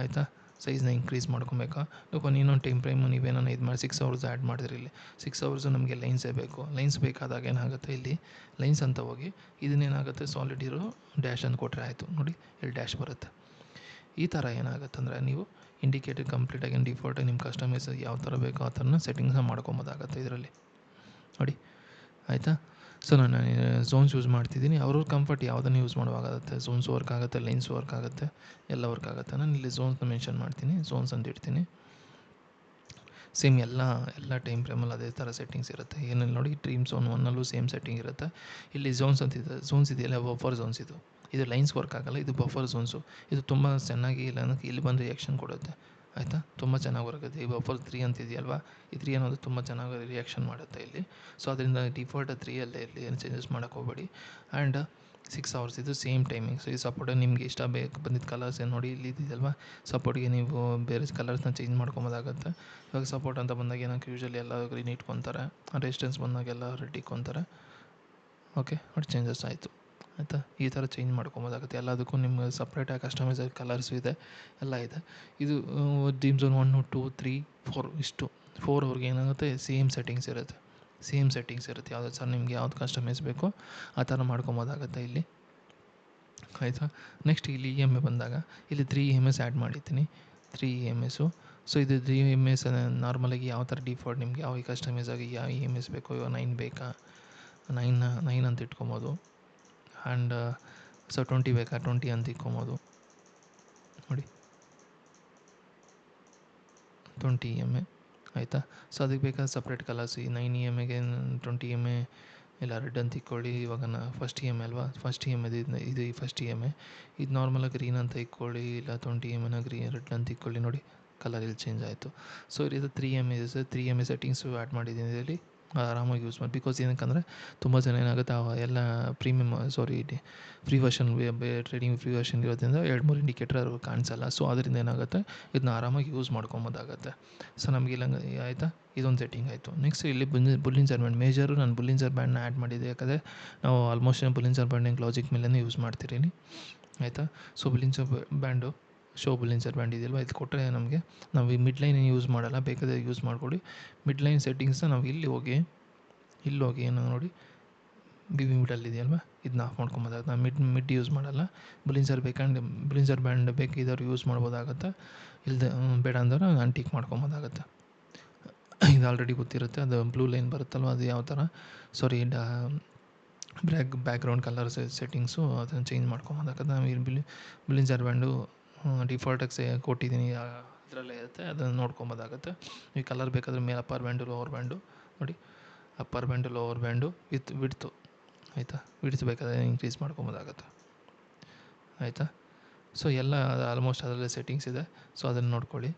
ಆಯಿತಾ. ಸೈಜ್ನ ಇಂಕ್ರೀಸ್ ಮಾಡ್ಕೊಬೇಕಾ. ಇವಾಗ ಇನ್ನೊಂದು ಟೈಮ್ ಫ್ರೇಮು ನೀವೇನೋ ಇದು ಮಾಡಿ 6 ಅವರ್ಸ್ ಆ್ಯಡ್ ಮಾಡಿದ್ರಿ. ಇಲ್ಲಿ 6 ಅವರ್ಸು ನಮಗೆ ಲೈನ್ಸೇ ಬೇಕು. ಲೈನ್ಸ್ ಬೇಕಾದಾಗ ಏನಾಗುತ್ತೆ ಇಲ್ಲಿ ಲೈನ್ಸ್ ಅಂತ ಹೋಗಿ ಇದನ್ನೇನಾಗುತ್ತೆ ಸಾಲಿಡ್ ಇರೋ ಡ್ಯಾಶ್ ಅಂತ ಕೊಟ್ಟರೆ ಆಯಿತು ನೋಡಿ, ಇಲ್ಲಿ ಡ್ಯಾಶ್ ಬರುತ್ತೆ. ಈ ಥರ ಏನಾಗುತ್ತೆ ಅಂದರೆ ನೀವು ಇಂಡಿಕೇಟರ್ ಕಂಪ್ಲೀಟಾಗಿ ಡಿಫಾಲ್ಟಾಗಿ ನಿಮ್ಮ ಕಸ್ಟಮೈಸ್ ಯಾವ ಥರ ಬೇಕೋ ಆ ಥರನ ಸೆಟ್ಟಿಂಗ್ಸ್ನ ಮಾಡ್ಕೊಬೋದಾಗತ್ತೆ ಇದರಲ್ಲಿ ನೋಡಿ, ಆಯಿತಾ. ಸೊ ನಾನು ಝೋನ್ಸ್ ಯೂಸ್ ಮಾಡ್ತಿದ್ದೀನಿ, ಅವ್ರವ್ರ ಕಂಫರ್ಟ್ ಯಾವುದನ್ನು ಯೂಸ್ ಮಾಡುವಾಗುತ್ತೆ. ಝೋನ್ಸ್ ವರ್ಕ್ ಆಗುತ್ತೆ, ಲೈನ್ಸ್ ವರ್ಕ್ ಆಗುತ್ತೆ, ಎಲ್ಲ ವರ್ಕ್ ಆಗುತ್ತೆ. ನಾನು ಇಲ್ಲಿ ಝೋನ್ಸ್ನ ಮೆನ್ಷನ್ ಮಾಡ್ತೀನಿ, ಝೋನ್ಸ್ ಅಂತ ಇಡ್ತೀನಿ. ಸೇಮ್ ಎಲ್ಲ ಟೈಮ್ ಫ್ರೇಮಲ್ಲಿ ಅದೇ ಥರ ಸೆಟ್ಟಿಂಗ್ಸ್ ಇರುತ್ತೆ. ಏನಲ್ಲಿ ನೋಡಿ ಡ್ರೀಮ್ ಝೋನ್ 1ಅಲ್ಲೂ ಸೇಮ್ ಸೆಟ್ಟಿಂಗ್ ಇರುತ್ತೆ. ಇಲ್ಲಿ ಝೋನ್ಸ್ ಅಂತಿದೆ, ಝೋನ್ಸ್ ಇದೆಯಲ್ಲ ಬಫರ್ ಝೋನ್ಸ್, ಇದು ಲೈನ್ಸ್ ವರ್ಕ್ ಆಗಲ್ಲ, ಇದು ಬಫರ್ ಝೋನ್ಸು. ಇದು ತುಂಬ ಚೆನ್ನಾಗಿ ಇಲ್ಲಿ ಬಂದು ರಿಯಾಕ್ಷನ್ ಕೊಡುತ್ತೆ, ಆಯಿತಾ. ತುಂಬ ಚೆನ್ನಾಗಿ ವರ್ಕ್ ಆಗುತ್ತೆ. ಈ ಬಫರ್ 3 ಅಂತ ಇದೆಯಲ್ವಾ, ಈ 3 ಅನ್ನೋದು ತುಂಬ ಚೆನ್ನಾಗಿ ರಿಯಾಕ್ಷನ್ ಮಾಡುತ್ತೆ ಇಲ್ಲಿ. ಸೊ ಅದರಿಂದ ಡಿಫಾಲ್ಟ್ 3ಅಲ್ಲೇ ಇಲ್ಲಿ ಏನು ಚೇಂಜಸ್ ಮಾಡೋಕ್ಕೆ ಹೋಗಬೇಡಿ. ಆ್ಯಂಡ್ 6 ಅವರ್ಸ್ ಇದು ಸೇಮ್ ಟೈಮಿಂಗ್ಸ್. ಈ ಸಪೋರ್ಟ್ ನಿಮಗೆ ಇಷ್ಟ ಬಂದಿದ್ದ ಕಲರ್ಸ್ ಏನು ನೋಡಿ ಇಲ್ಲಿ ಇದೆಯಲ್ವಾ, ಸಪೋರ್ಟ್ಗೆ ನೀವು ಬೇರೆ ಕಲರ್ಸ್ನ ಚೇಂಜ್ ಮಾಡ್ಕೊಬೋದಾಗತ್ತೆ. ಇವಾಗ ಸಪೋರ್ಟ್ ಅಂತ ಬಂದಾಗ ಏನಕ್ಕೆ ಯೂಶಲಿ ಎಲ್ಲ ಗ್ರೀನ್ ಇಟ್ಕೊತಾರೆ, ರೆಸಿಸ್ಟೆನ್ಸ್ ಬಂದಾಗೆಲ್ಲ ರೆಡ್ ಇಟ್ಕೊತಾರೆ. ಓಕೆ ನೋಡಿ ಚೇಂಜಸ್ ಆಯಿತು, ಆಯಿತಾ. ಈ ಥರ ಚೇಂಜ್ ಮಾಡ್ಕೊಬೋದಾಗುತ್ತೆ. ಎಲ್ಲದಕ್ಕೂ ನಿಮ್ಗೆ ಸಪ್ರೇಟಾಗಿ ಕಸ್ಟಮೈಸ್ ಕಲರ್ಸು ಇದೆ, ಎಲ್ಲ ಇದೆ. ಇದು ಡ್ರೀಮ್ ಝೋನ್ 1, 2, 3, 4 ಇಷ್ಟು 4 ಅವ್ರಿಗೆ ಏನಾಗುತ್ತೆ ಸೇಮ್ ಸೆಟ್ಟಿಂಗ್ಸ್ ಇರುತ್ತೆ. ಯಾವುದೇ ಸರ್ ನಿಮ್ಗೆ ಯಾವ್ದು ಕಸ್ಟಮೈಸ್ ಬೇಕೋ ಆ ಥರ ಮಾಡ್ಕೊಬೋದಾಗತ್ತೆ ಇಲ್ಲಿ, ಆಯಿತಾ. ನೆಕ್ಸ್ಟ್ ಇಲ್ಲಿ EMA ಬಂದಾಗ ಇಲ್ಲಿ 3 EMS ಆ್ಯಡ್ ಮಾಡಿದ್ದೀನಿ, 3 EMS. ಸೊ ಇದು 3 EMS ನಾರ್ಮಲಾಗಿ ಯಾವ ಥರ ಡಿಫಾಲ್ಟ್ ನಿಮಗೆ ಯಾವ ಕಸ್ಟಮೈಸ್ ಆಗಿ ಯಾವ EMS ಬೇಕೋ, ಇವಾಗ 9 ಬೇಕಾ, 9 ಅಂತ ಇಟ್ಕೊಬೋದು. ಆ್ಯಂಡ್ ಸೊ 20 ಬೇಕಾ, 20 ಅಂತ ಇಟ್ಕೊಬೋದು ನೋಡಿ, 20 EMA, ಆಯಿತಾ. ಸೊ ಅದಕ್ಕೆ ಬೇಕಾದ ಸಪ್ರೇಟ್ ಕಲರ್ಸ್ ಈ 9 EMAಗೆ 20 EMA ಇಲ್ಲ ರೆಡ್ ಅಂತ ಇಟ್ಕೊಳ್ಳಿ. ಇವಾಗ ಫಸ್ಟ್ EMA ಅಲ್ವಾ, ಫಸ್ಟ್ EMA ಇದು ಫಸ್ಟ್ EMA, ಇದು ನಾರ್ಮಲಾಗಿ ಗ್ರೀನ್ ಅಂತ ಇಟ್ಕೊಳ್ಳಿ, ಇಲ್ಲ 20 EMAನ ರೆಡ್ ಅಂತ ಇಟ್ಕೊಳ್ಳಿ ನೋಡಿ, ಕಲರ್ ಇಲ್ಲಿ ಚೇಂಜ್ ಆಯಿತು. ಸೊ ಇದು 3 EMA ಸೆಟ್ಟಿಂಗ್ಸು ಆ್ಯಡ್ ಮಾಡಿದ್ದೀನಿ ಇದರಲ್ಲಿ, ಆರಾಮಾಗಿ ಯೂಸ್ ಮಾಡಿ. ಬಿಕಾಸ್ ಏನಕ್ಕಂದರೆ ತುಂಬ ಜನ ಏನಾಗುತ್ತೆ ಎಲ್ಲ free version trading free version ಇರೋದ್ರಿಂದ 2-3 ಇಂಡಿಕೇಟರ್ ಅವ್ರಿಗೆ ಕಾಣಿಸಲ್ಲ. ಸೊ ಅದರಿಂದ ಏನಾಗುತ್ತೆ ಇದನ್ನ ಆರಾಮಾಗಿ ಯೂಸ್ ಮಾಡ್ಕೊಬೋದಾಗತ್ತೆ. ಸೊ ನಮಗಿಲ್ಲ ಆಯಿತಾ, ಇದೊಂದು ಸೆಟ್ಟಿಂಗ್ ಆಯಿತು. ನೆಕ್ಸ್ಟ್ ಇಲ್ಲಿ ಬುಲ್ಲಿಂಜರ್ ಬ್ಯಾಂಡ್ ಮೇಜರು, ನಾನು ಬುಲ್ಲಿಂಜರ್ ಬ್ಯಾಂಡ್ನ ಆ್ಯಡ್ ಮಾಡಿದ್ದೆ, ಯಾಕಂದರೆ ನಾವು ಆಲ್ಮೋಸ್ಟ್ ಬುಲ್ಲಿಂಜರ್ ಬ್ಯಾಂಡಿಂಗ್ ಲಾಜಿಕ್ ಮೇಲೇ ಯೂಸ್ ಮಾಡ್ತಿದ್ದೀನಿ, ಆಯಿತಾ. ಸೊ ಬುಲ್ಲಿಂಜರ್ ಬ್ಯಾಂಡು ಬುಲ್ಲಿಂಜರ್ ಬ್ಯಾಂಡ್ ಇದೆಯಲ್ವ, ಇದು ಕೊಟ್ಟರೆ ನಮಗೆ ನಾವು ಈ ಮಿಡ್ ಲೈನ್ ಯೂಸ್ ಮಾಡಲ್ಲ, ಬೇಕಾದರೆ ಯೂಸ್ ಮಾಡ್ಕೊಳ್ಳಿ. ಮಿಡ್ ಲೈನ್ ಸೆಟ್ಟಿಂಗ್ಸ್ನ ನಾವು ಇಲ್ಲಿ ಹೋಗಿ ಏನೋ ನೋಡಿ ಮಿಡಲ್ ಇದೆಯಲ್ವ, ಇದನ್ನ ಆಫ್ ಮಾಡ್ಕೊಬೋದಾಗುತ್ತೆ. ನಾನು ಮಿಡ್ ಯೂಸ್ ಮಾಡಲ್ಲ. ಬುಲ್ಲಿಂಜರ್ ಬ್ಯಾಂಡ್ ಬೇಕಿದ್ದವ್ರು ಯೂಸ್ ಮಾಡ್ಬೋದಾಗತ್ತೆ, ಇಲ್ಲದೆ ಬೇಡ ಅಂದ್ರೆ ಅನ್ಟಿಕ್ ಮಾಡ್ಕೊಬೋದಾಗತ್ತೆ. ಇದು ಆಲ್ರೆಡಿ ಗೊತ್ತಿರುತ್ತೆ, ಅದು ಬ್ಲೂ ಲೈನ್ ಬರುತ್ತಲ್ವ, ಅದು ಯಾವ ಥರ ಬ್ಯಾಕ್ಗ್ರೌಂಡ್ ಕಲರ್ಸ್ ಸೆಟ್ಟಿಂಗ್ಸು ಅದನ್ನು ಚೇಂಜ್ ಮಾಡ್ಕೊಬೋದಾಗತ್ತೆ. ನಾವು ಇಲ್ಲಿ ಬುಲ್ಲಿಂಜರ್ ಬ್ಯಾಂಡು ಡಿಫಾಲ್ಟಾಗಿ ಕೊಟ್ಟಿದ್ದೀನಿ, ಅದರಲ್ಲೇ ಇರುತ್ತೆ, ಅದನ್ನು ನೋಡ್ಕೊಬೋದಾಗತ್ತೆ. ಈ ಕಲರ್ ಬೇಕಾದರೆ ಮೇಲೆ ಅಪ್ಪರ್ ಬ್ಯಾಂಡು ಲೋವರ್ ಬ್ಯಾಂಡು ನೋಡಿ, upper band lower band width ಆಯಿತಾ. ವಿಡ್ತ್ ಬೇಕಾದರೆ ಇನ್ಕ್ರೀಸ್ ಮಾಡ್ಕೊಬೋದಾಗತ್ತೆ, ಆಯಿತಾ. ಸೊ ಎಲ್ಲ ಆಲ್ಮೋಸ್ಟ್ ಅದರಲ್ಲೇ ಸೆಟ್ಟಿಂಗ್ಸ್ ಇದೆ, ಸೊ ಅದನ್ನು ನೋಡ್ಕೊಳ್ಳಿ.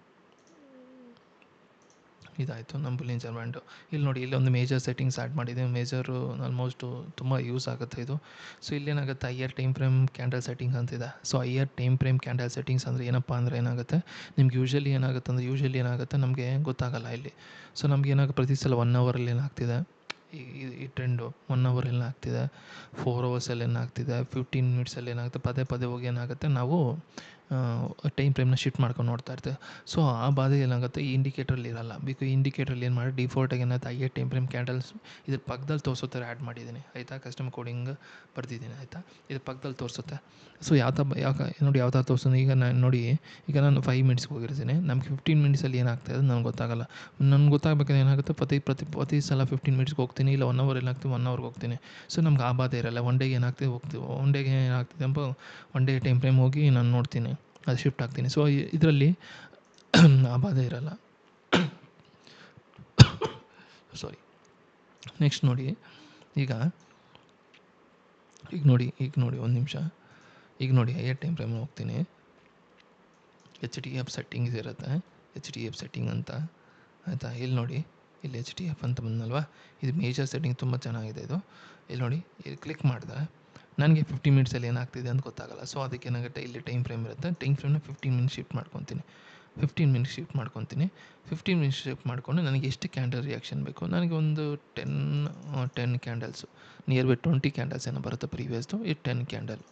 ಇದಾಯಿತು ನಮ್ಮ ಬುಲಿಯನ್ ಬ್ಯಾಂಡು. ಇಲ್ಲಿ ನೋಡಿ, ಇಲ್ಲೊಂದು ಮೇಜರ್ ಸೆಟ್ಟಿಂಗ್ಸ್ ಆ್ಯಡ್ ಮಾಡಿದೆ. ಮೇಜರು ಆಲ್ಮೋಸ್ಟು ತುಂಬ ಯೂಸ್ ಆಗುತ್ತೆ ಇದು. ಸೊ ಇಲ್ಲೇನಾಗುತ್ತೆ, higher time frame candle setting ಅಂತಿದೆ. So higher time frame candle settings ಅಂದರೆ ಏನಪ್ಪ ಅಂದರೆ ಏನಾಗುತ್ತೆ, ನಿಮ್ಗೆ ಯೂಶ್ವಲಿ ಏನಾಗುತ್ತೆ ನಮಗೆ ಗೊತ್ತಾಗಲ್ಲ ಇಲ್ಲಿ. ಸೊ ನಮ್ಗೆ ಪ್ರತಿ ಸಲ 1 ಅವರಲ್ಲಿ ಏನಾಗ್ತಿದೆ, ಈ ಟ್ರೆಂಡು 1 ಅವರಲ್ಲಿ ಆಗ್ತಿದೆ, 4 ಅವರ್ಸಲ್ಲಿ ಏನಾಗ್ತಿದೆ, 15 ಮಿನಿಟ್ಸಲ್ಲಿ ಏನಾಗುತ್ತೆ, ಪದೇ ಪದೇ ಹೋಗಿ ಏನಾಗುತ್ತೆ, ನಾವು ಟೈಮ್ ಫ್ರೇಮ್ನ ಶಿಫ್ಟ್ ಮಾಡ್ಕೊಂಡು ನೋಡ್ತಾ ಇರ್ತೀವಿ. ಸೊ ಆ ಬಾಧೆ ಏನಾಗುತ್ತೆ, ಈ ಇಂಡಿಕೇಟ್ರಲ್ಲಿ ಇರಲ್ಲ. ಇಂಡಿಕೇಟ್ರಲ್ಲಿ ಏನು ಮಾಡಿ ಡಿಫಾಲ್ಟಾಗಿ ಏನಾಗುತ್ತೆ, ಐಯರ್ ಟೈಮ್ ಫ್ರೇಮ್ ಕ್ಯಾಂಡಲ್ಸ್ ಇದ್ರ ಪಕ್ಕದಲ್ಲಿ ತೋರಿಸೋ ಥರ ಆ್ಯಡ್ ಮಾಡಿದ್ದೀನಿ, ಆಯಿತಾ. ಕಸ್ಟಮ್ ಕೋಡಿಂಗ್ ಬರ್ದಿದ್ದೀನಿ, ಆಯಿತಾ. ಇದ್ರ ಪಕ್ಕದಲ್ಲಿ ತೋರಿಸುತ್ತೆ. ಸೊ ನೋಡಿ ಯಾವ ಥರ ತೋರಿಸೋದು. ಈಗ ನಾನು 5 ಮಿನಿಟ್ಸ್ಗೆ ಹೋಗಿರ್ತೀನಿ, ನಮ್ಗೆ 15 ಮಿನಿಟ್ಸಲ್ಲಿ ಏನಾಗ್ತಾಯಿದೆ ನನಗೆ ಗೊತ್ತಾಗಲ್ಲ. ನನಗೆ ಗೊತ್ತಾಗಬೇಕಾದ್ರೆ ಏನಾಗುತ್ತೆ, ಪ್ರತಿ ಸಲ 15 ಮಿನಿಟ್ಸ್ಗೆ ಹೋಗ್ತೀನಿ, ಇಲ್ಲ 1 ಅವರ್ ಏನಾಗ್ತೀವಿ 1 ಅವ್ರಿಗೆ ಹೋಗ್ತೀನಿ. ಸೊ ನಮ್ಗೆ ಆ ಬಾಧೆ ಇರಲ್ಲ. ಒನ್ ಡೇಗೆ ಏನಾಗ್ತಿದೆ ಎಂಬ ಒನ್ ಡೇ ಟೈಮ್ ಫ್ರೇಮ್ ಹೋಗಿ ನಾನು ನೋಡ್ತೀನಿ, ಅದು ಶಿಫ್ಟ್ ಆಗ್ತೀನಿ. ಸೊ ಇದರಲ್ಲಿ ಆ ಬಾಧೆ ಇರಲ್ಲ. ಸಾರಿ. ನೆಕ್ಸ್ಟ್ ನೋಡಿ, ಈಗ ನೋಡಿ ಒಂದು ನಿಮಿಷ. ಈಗ ನೋಡಿ ಐಯರ್ ಟೈಮ್ ಫ್ರೇಮ್ ಹೋಗ್ತೀನಿ. HDF ಸೆಟ್ಟಿಂಗ್ಸ್ ಇರುತ್ತೆ, HDF ಸೆಟ್ಟಿಂಗ್ ಅಂತ, ಆಯಿತಾ. ಇಲ್ಲಿ ನೋಡಿ, ಇಲ್ಲಿ HDF ಅಂತ ಬಂದಲ್ವಾ, ಇದು ಮೇಜರ್ ಸೆಟ್ಟಿಂಗ್, ತುಂಬ ಚೆನ್ನಾಗಿದೆ ಇದು. ಇಲ್ಲಿ ನೋಡಿ, ಇಲ್ಲಿ ಕ್ಲಿಕ್ ಮಾಡಿದ್ರೆ ನನಗೆ 15 ಮಿನಿಟ್ಸಲ್ಲಿ ಏನಾಗ್ತಿದೆ ಅಂತ ಗೊತ್ತಾಗಲ್ಲ. ಸೊ ಅದಕ್ಕೆ ಏನಾಗುತ್ತೆ, ಇಲ್ಲಿ ಟೈಮ್ ಫ್ರೇಮ್ ಇರುತ್ತೆ, ಟೈಮ್ ಫ್ರೇಮ್ನ 15 ಮಿನಿಟ್ಸ್ ಶಿಫ್ಟ್ ಮಾಡ್ಕೊತೀನಿ. 15 ಮಿನಿಟ್ಸ್ ಶಿಫ್ಟ್ ಮಾಡಿಕೊಂಡು ನನಗೆ ಎಷ್ಟು ಕ್ಯಾಂಡಲ್ ರಿಯಾಕ್ಷನ್ ಬೇಕು, ನನಗೆ ಒಂದು 10 ಕ್ಯಾಂಡಲ್ಸು, ನಿಯರ್ ಬೈ 20 ಕ್ಯಾಂಡಲ್ಸ್ ಏನೋ ಬರುತ್ತೆ ಪ್ರೀವಿಯಸ್ದು, ಈ 10 ಕ್ಯಾಂಡಲ್,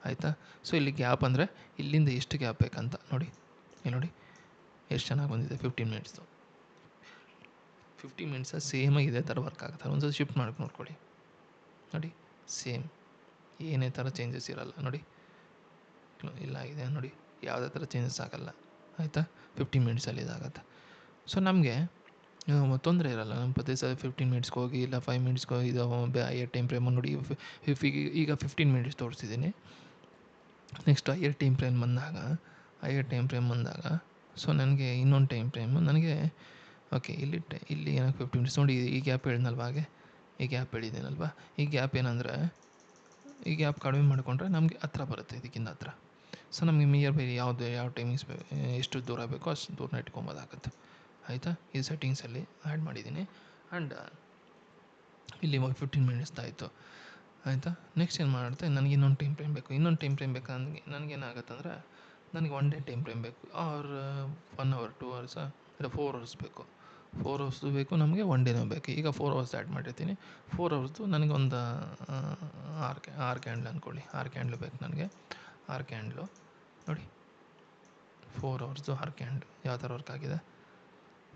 ಆಯಿತಾ. ಸೊ ಇಲ್ಲಿ ಗ್ಯಾಪ್ ಅಂದರೆ ಇಲ್ಲಿಂದ ಎಷ್ಟು ಗ್ಯಾಪ್ ಬೇಕಂತ ನೋಡಿ. ಇಲ್ಲಿ ನೋಡಿ ಎಷ್ಟು ಚೆನ್ನಾಗಿ ಬಂದಿದೆ 15 ಮಿನಿಟ್ಸ್ದು. 15 ಮಿನಿಟ್ಸ ಸೇಮಾಗಿ ಇದೇ ಥರ ವರ್ಕ್ ಆಗುತ್ತೆ. ಒಂದ್ಸಲ ಶಿಫ್ಟ್ ಮಾಡಿ ನೋಡ್ಕೊಳ್ಳಿ, ನೋಡಿ ಸೇಮ್, ಏನೇ ಥರ ಚೇಂಜಸ್ ಇರಲ್ಲ ನೋಡಿ. ಇಲ್ಲ ಇದೆ ನೋಡಿ, ಯಾವುದೇ ಥರ ಚೇಂಜಸ್ ಆಗಲ್ಲ, ಆಯಿತಾ. 15 ಮಿನಿಟ್ಸಲ್ಲಿ ಇದಾಗುತ್ತೆ. ಸೊ ನಮಗೆ ತೊಂದರೆ ಇರಲ್ಲ. ನಮ್ಮ ಪ್ರತಿ ಸಲ 15 ಮಿನಿಟ್ಸ್ಗೆ ಹೋಗಿ, ಇಲ್ಲ 5 ಮಿನಿಟ್ಸ್ಗೆ ಹೋಗಿ, ಇದು ಐಯರ್ ಟೈಮ್ ಫ್ರೇಮ್ ನೋಡಿ. ಈಗ 15 ಮಿನಿಟ್ಸ್ ತೋರಿಸಿದ್ದೀನಿ. ನೆಕ್ಸ್ಟ್ ಐಯರ್ ಟೈಮ್ ಫ್ರೇಮ್ ಬಂದಾಗ ಸೊ ನನಗೆ ಇನ್ನೊಂದು ಟೈಮ್ ಫ್ರೇಮು ನನಗೆ ಓಕೆ, ಇಲ್ಲಿ ಏನಕ್ಕೆ 15 ಮಿನಿಟ್ಸ್ ನೋಡಿ. ಈ ಗ್ಯಾಪ್ ಹೇಳಿದ್ನಲ್ವ, ಹಾಗೆ ಈ ಗ್ಯಾಪ್ ಹೇಳಿದ್ದೀನಲ್ವ, ಈ ಗ್ಯಾಪ್ ಏನಂದರೆ, ಈ ಗ್ಯಾಪ್ ಕಡಿಮೆ ಮಾಡಿಕೊಂಡ್ರೆ ನಮಗೆ ಹತ್ರ ಬರುತ್ತೆ, ಇದಕ್ಕಿಂತ ಹತ್ರ. ಸೊ ನಮಗೆ ನಿಯರ್ ಬೈ ಯಾವ ಟೈಮಿಂಗ್ಸ್ ಎಷ್ಟು ದೂರ ಬೇಕೋ ಅಷ್ಟು ದೂರನ ಇಟ್ಕೊಬೋದಾಗುತ್ತೆ, ಆಯಿತಾ. ಈ ಸೆಟ್ಟಿಂಗ್ಸಲ್ಲಿ ಆ್ಯಡ್ ಮಾಡಿದ್ದೀನಿ. ಆ್ಯಂಡ್ ಇಲ್ಲಿ 15 ಮಿನಿಟ್ಸ್ ಆಯಿತು, ಆಯಿತಾ. ನೆಕ್ಸ್ಟ್ ಏನು ಮಾಡುತ್ತೆ, ನನಗೆ ಇನ್ನೊಂದು ಟೈಮ್ ಫ್ರೇಮ್ ಬೇಕು. ಬೇಕಂದ್ರೆ ನನಗೇನಾಗುತ್ತೆ ಅಂದರೆ, ನನಗೆ 1 ಡೇ ಟೈಮ್ ಫ್ರೇಮ್ ಬೇಕು, ಆರ್ 1 ಅವರ್ 2 ಅವರ್ಸ, ಇಲ್ಲ 4 ಅವರ್ಸ್ ಬೇಕು. 4 ಅವರ್ಸ್ದು ಬೇಕು ನಮಗೆ, 1 ಡೇನೂ ಬೇಕು. ಈಗ 4 ಅವರ್ಸ್ ಆ್ಯಡ್ ಮಾಡಿರ್ತೀನಿ. 4 ಅವರ್ಸ್ದು ನನಗೆ ಒಂದು 6 ಕ್ಯಾಂಡ್ಲ್ ಅಂದ್ಕೊಳ್ಳಿ. 6 ಕ್ಯಾಂಡ್ಲು ಬೇಕು ನನಗೆ. 6 ಕ್ಯಾಂಡ್ಲು ನೋಡಿ, 4 ಅವರ್ಸ್ದು 6 ಕ್ಯಾಂಡ್ಲು ಯಾವ ಥರ ವರ್ಕ್ ಆಗಿದೆ.